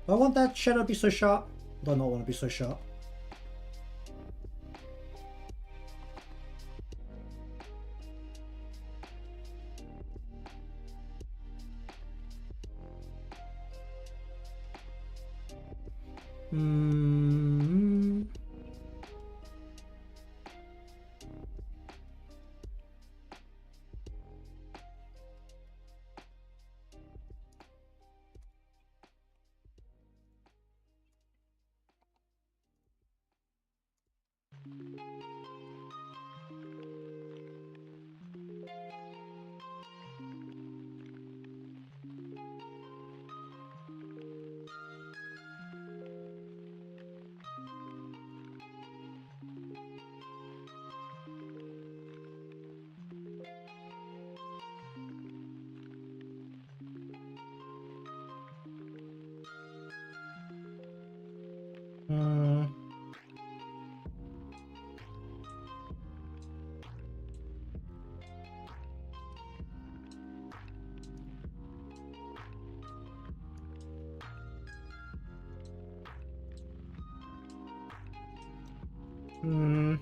I want that shadow to be so sharp. Do not want to be so sharp. Hmm. Hmm.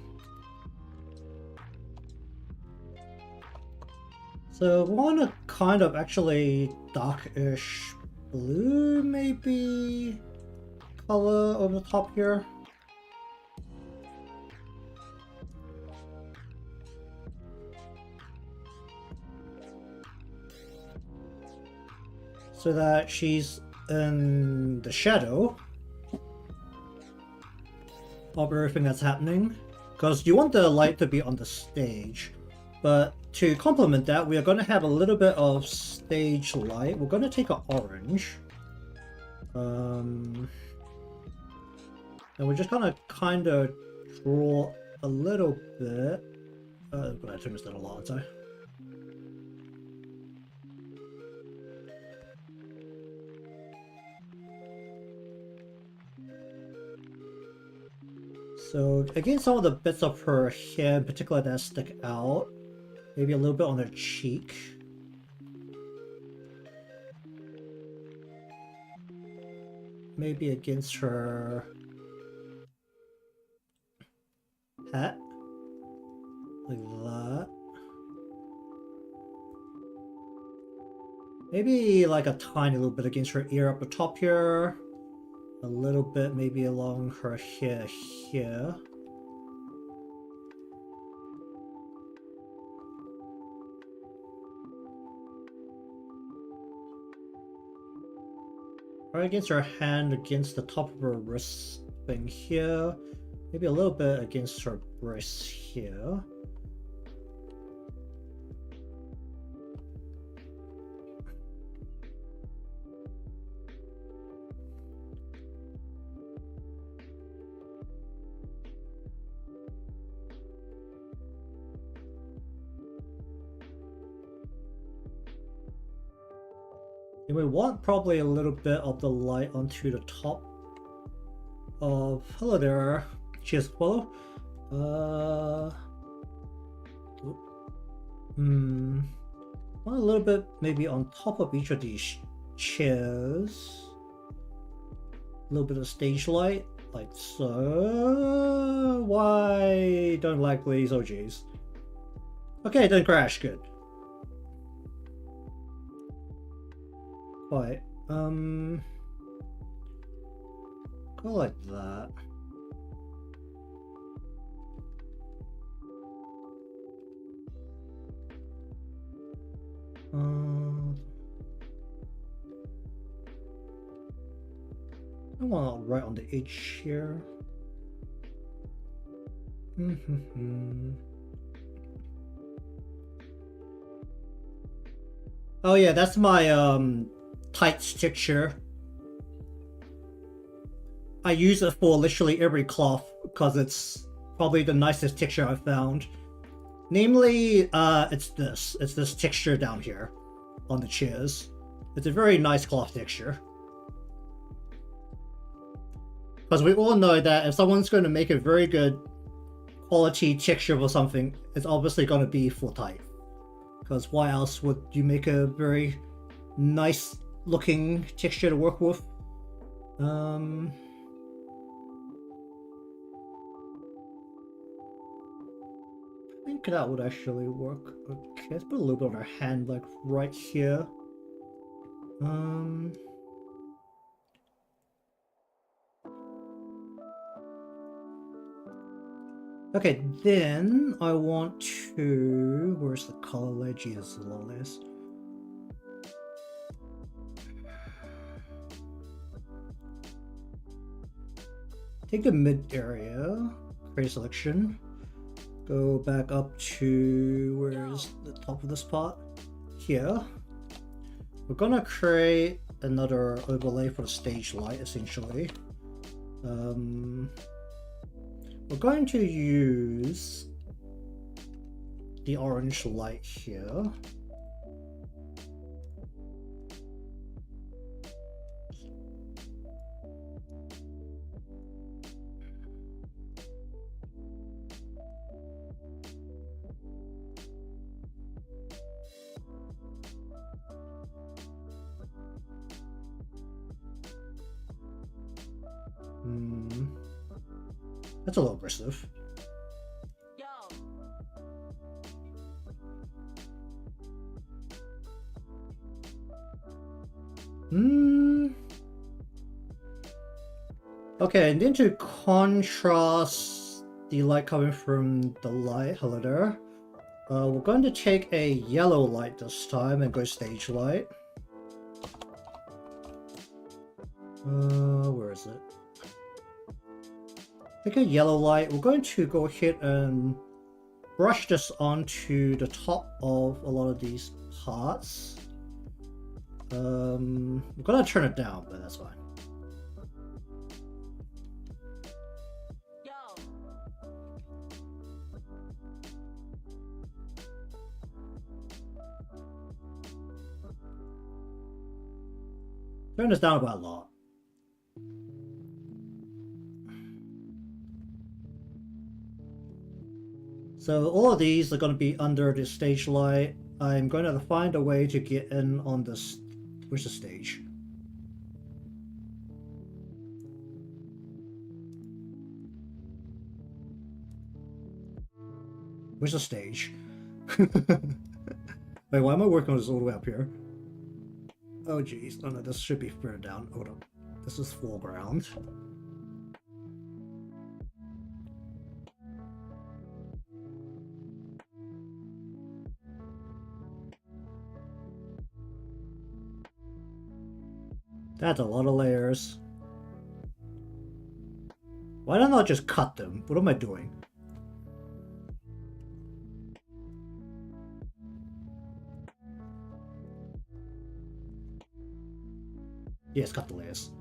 So we want to kind of actually darkish blue, maybe color over the top here. So that she's in the shadow of everything that's happening. Because you want the light to be on the stage. But to complement that, we are going to have a little bit of stage light. We're going to take an orange. And we're just going to kind of draw a little bit. I'm going to turn this down a lot, aren't I? So again, some of the bits of her hair in particular that stick out. Maybe a little bit on her cheek. Maybe against her hat. Like that. Maybe like a tiny little bit against her ear up the top here. A little bit maybe along her hair here. Right against her hand, against the top of her wrist thing here. Maybe a little bit against her wrist here. And we want probably a little bit of the light onto the top of... Hello there. Cheers, follow. Want a little bit maybe on top of each of these chairs. A little bit of stage light, like so. Why don't like these? Oh jeez. Okay, it didn't crash. Good. Right. Go like that. I want right on the edge here. Oh yeah, that's my tights texture. I use it for literally every cloth because it's probably the nicest texture I've found. Namely, it's this texture down here on the chairs. It's a very nice cloth texture. Because we all know that if someone's going to make a very good quality texture for something, it's obviously going to be for tight. Because why else would you make a very nice looking texture to work with? I think that would actually work. Okay, let's put a little bit on our hand, like right here. Okay, then I want to... Where's the color legend as well as? Take the mid area, create a selection, go back up to... Where's the top of this part? Here. We're gonna create another overlay for the stage light, essentially. We're going to use the orange light here. That's a little aggressive. Okay, and then to contrast the light coming from the light, hello there. We're going to take a yellow light this time and go stage light. Where is it? Take a yellow light. We're going to go ahead and brush this onto the top of a lot of these parts. I'm gonna turn it down, but that's fine. Turn this down about a lot. So all of these are going to be under the stage light. I'm going to find a way to get in on this. Where's the stage? Where's the stage? Wait, why am I working on this all the way up here? Oh geez, oh no, this should be further down. Hold on. This is foreground. That's a lot of layers. Why don't I just cut them? What am I doing? Yes, cut the layers.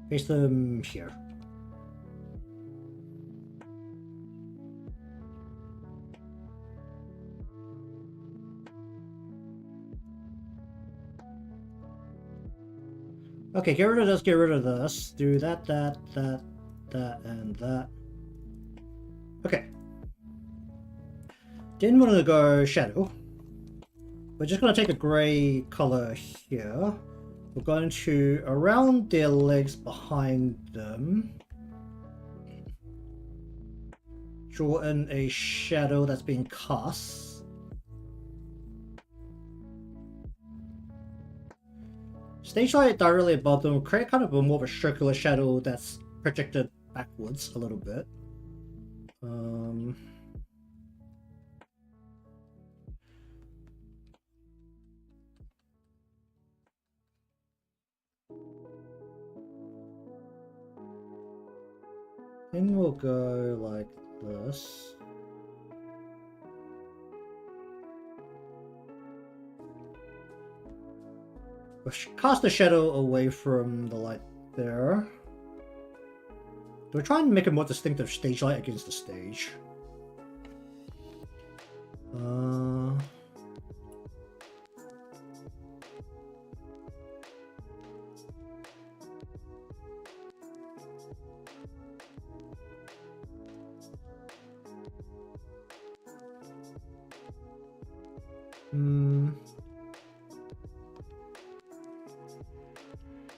Paste them here. Okay, get rid of this, get rid of this. Do that, and that. Okay. Then we're gonna go shadow. We're just gonna take a gray color here. We're going to, around their legs behind them, draw in a shadow that's being cast. Stage light directly above them will create kind of a more of a circular shadow that's projected backwards a little bit. Then we'll go like this. We'll cast the shadow away from the light there. Do we try and make a more distinctive stage light against the stage?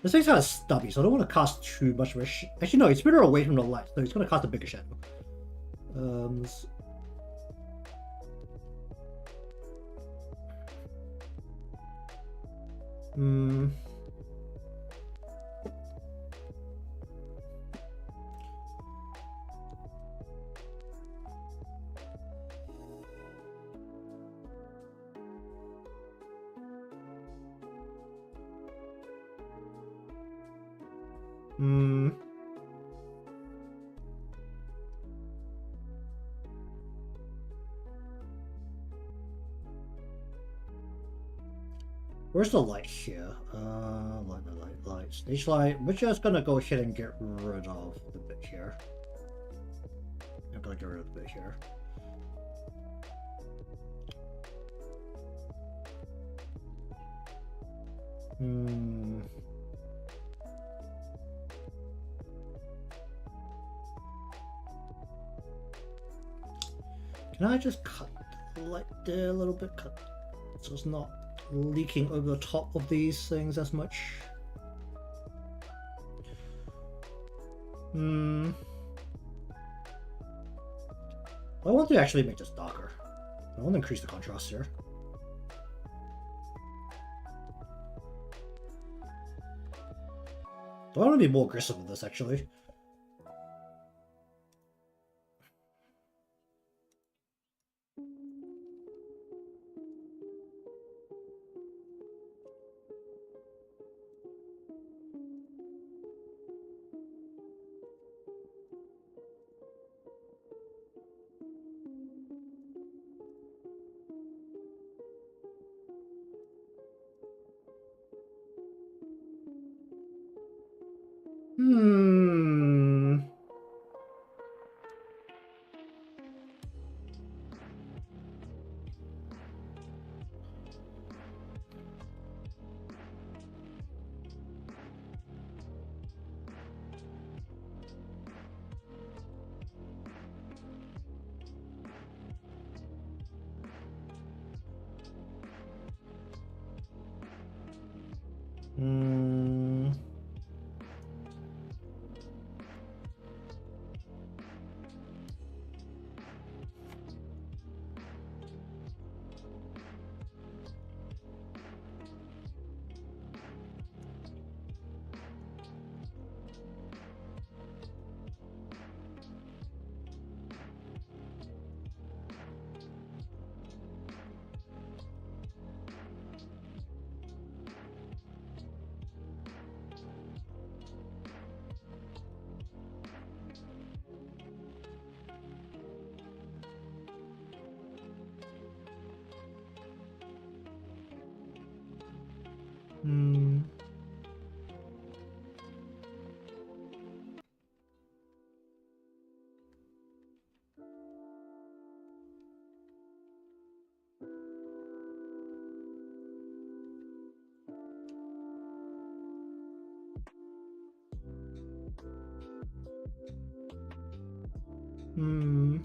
This thing's kind of stubby, so I don't want to cast too much of a actually, no, it's better away from the light, so it's going to cast a bigger shadow. Where's the light here? Light. Stage light. We're just gonna go ahead and get rid of the bit here. I'm gonna get rid of the bit here. Can I just cut the light there a little bit? Cut so it's not leaking over the top of these things as much. Hmm. I want to actually make this darker. I want to increase the contrast here. I want to be more aggressive with this actually. Hmm. Hmm. Hmm. Hmm.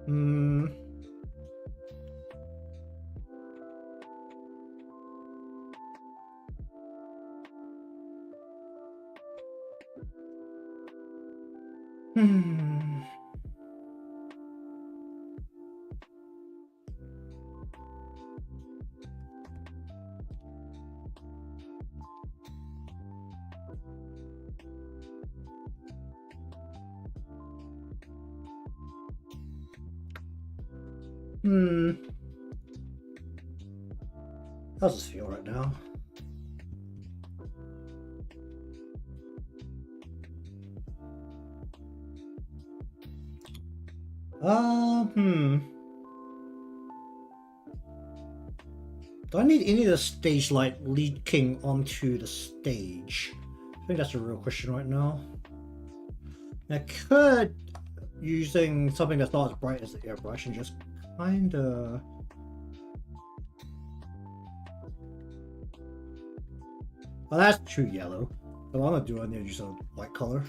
Hmm. Hmm. Hmm. How's this feel right now? Hmm. Do I need any of the stage light leaking onto the stage? I think that's a real question right now. I could, using something that's not as bright as the airbrush, and just kinda... Oh, that's too yellow. So what I'm gonna do, I need to use a white color.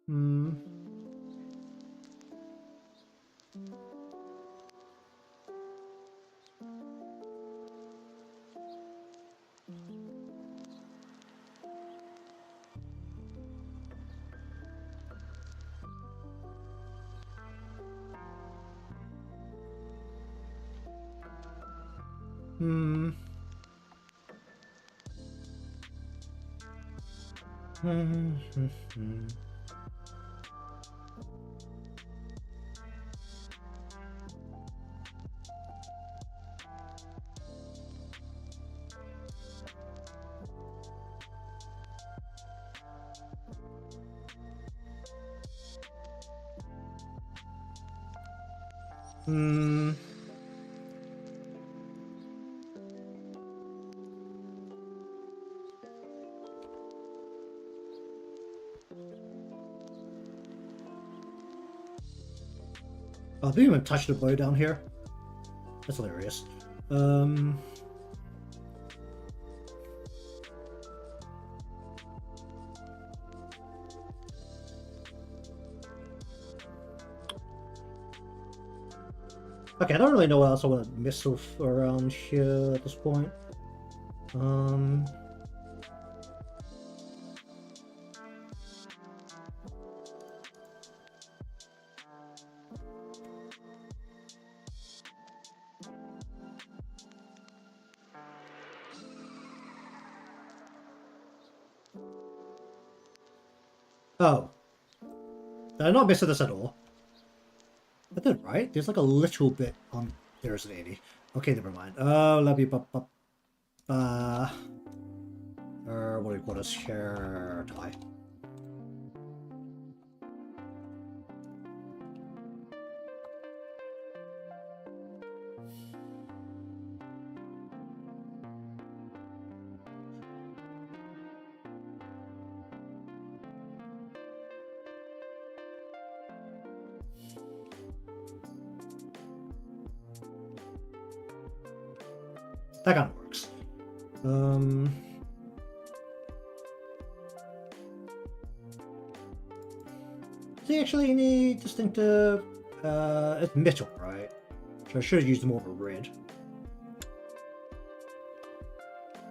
Hmm. Hmm. Hmm. Hmm. Hmm. Oh, I didn't even touch the bow down here. That's hilarious. Okay, I don't really know what else I want to mess with around here at this point. Oh. Did I not miss this at all? I did, right? There's like a little bit on... There's an 80. Okay, never mind. Let me... what do you call this? Hair tie. That kind of works. Does he actually need distinctive? It's metal, right? So I should have used more of a red.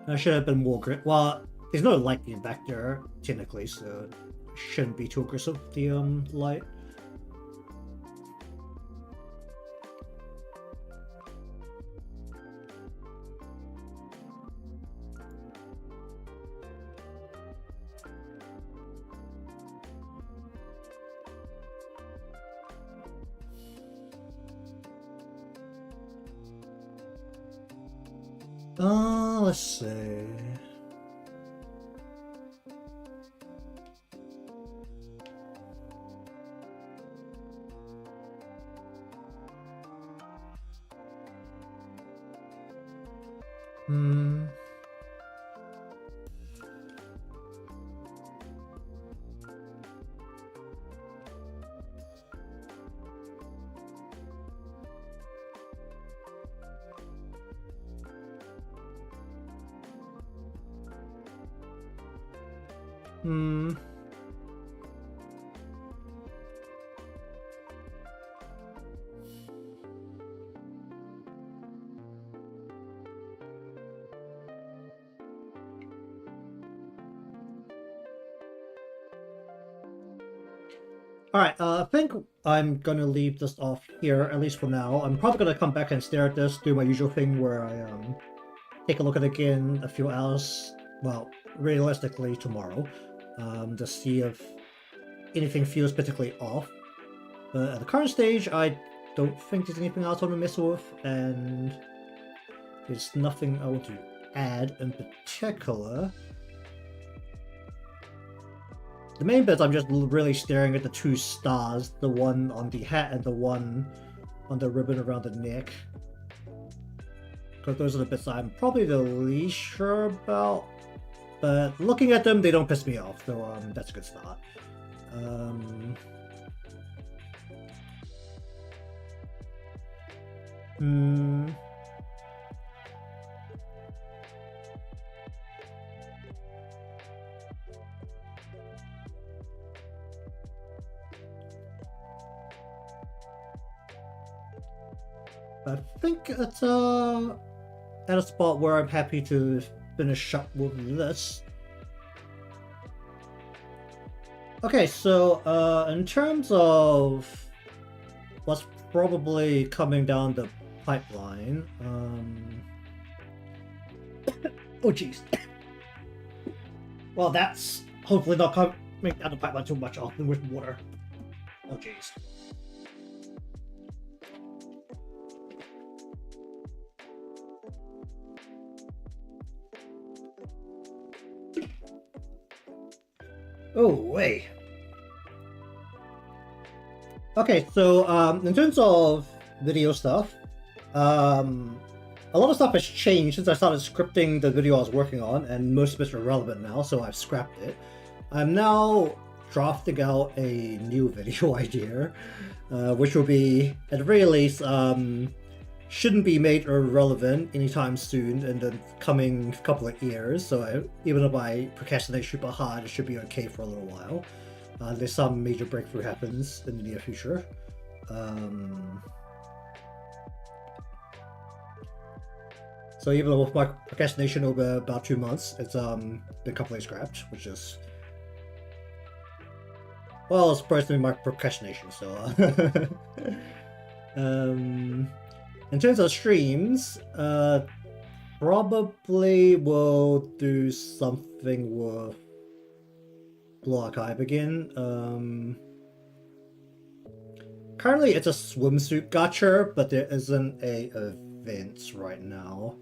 I should have been more grit. Well, there's no lightning back there, technically, so it shouldn't be too aggressive, the light. Let's see. Alright, I think I'm gonna leave this off here, at least for now. I'm probably gonna come back and stare at this, do my usual thing where I take a look at it again a few hours, well, realistically tomorrow, to see if anything feels particularly off. But at the current stage, I don't think there's anything else I want to mess with, and there's nothing I want to add in particular. The main bits, I'm just really staring at the two stars, the one on the hat and the one on the ribbon around the neck. Because those are the bits I'm probably the least sure about. But looking at them, they don't piss me off, so that's a good start. I think it's at a spot where I'm happy to finish up with this. Okay, so in terms of what's probably coming down the pipeline, oh jeez. Well, that's hopefully not coming down the pipeline too much often with water. Oh jeez. Oh, wait. Okay, so in terms of video stuff, a lot of stuff has changed since I started scripting the video I was working on, and most of it's irrelevant now, so I've scrapped it. I'm now drafting out a new video idea. which will be, at the very least, shouldn't be made irrelevant anytime soon in the coming couple of years. So even if I procrastinate super hard, it should be okay for a little while. Unless some major breakthrough happens in the near future. So even with my procrastination over about 2 months, it's been completely scrapped, which is, well, it's personally my procrastination. So in terms of streams, probably will do something with Blue Archive again. Currently it's a swimsuit gacha, but there isn't a event right now.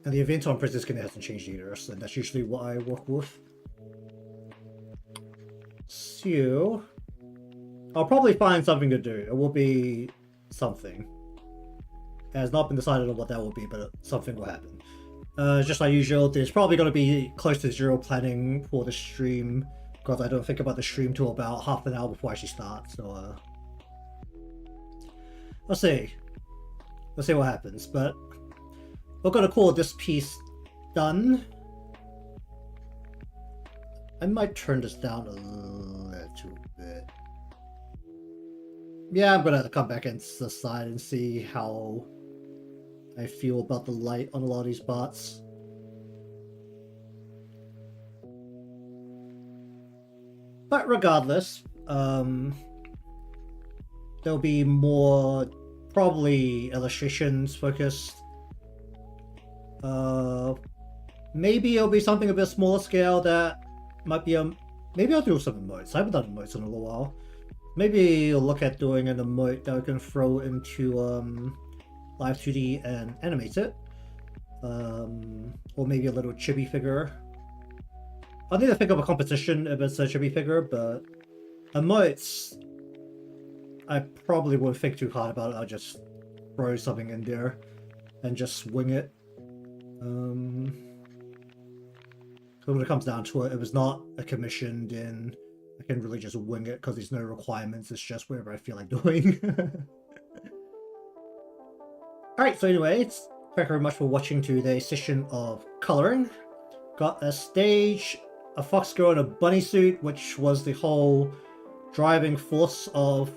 And the event on Princess Skin hasn't changed either, so that's usually what I work with. So I'll probably find something to do. It will be something. It has not been decided on what that will be, but something will happen. Just like usual, there's probably going to be close to zero planning for the stream, because I don't think about the stream till about half an hour before I actually start, so let's see. Let's see what happens, but we're going to call this piece done. I might turn this down a little bit. Yeah, I'm going to come back and decide and see how I feel about the light on a lot of these parts. But regardless, there'll be more probably illustrations focused. Maybe it'll be something a bit smaller scale that might be maybe I'll do some emotes. I haven't done emotes in a little while. Maybe I'll look at doing an emote that I can throw into Live 2D and animate it. Or maybe a little chibi figure. I need to think of a competition if it's a chibi figure, but emotes, I probably won't think too hard about it. I'll just throw something in there and just swing it. So when it comes down to it, if it's not a commission, then I can really just wing it because there's no requirements. It's just whatever I feel like doing. Alright, so anyways, thank you very much for watching today's session of coloring. Got a stage, a fox girl in a bunny suit, which was the whole driving force of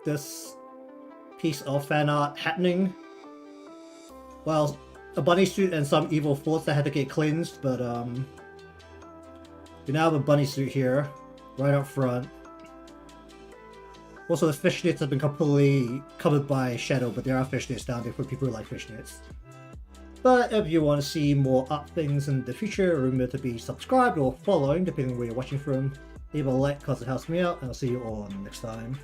this piece of fan art happening. Well, a bunny suit and some evil force that had to get cleansed, but we now have a bunny suit here, right up front. Also, the fishnets have been completely covered by shadow, but there are fishnets down there for people who like fishnets. But if you want to see more art things in the future, remember to be subscribed or following, depending on where you're watching from. Leave a like because it helps me out, and I'll see you all next time.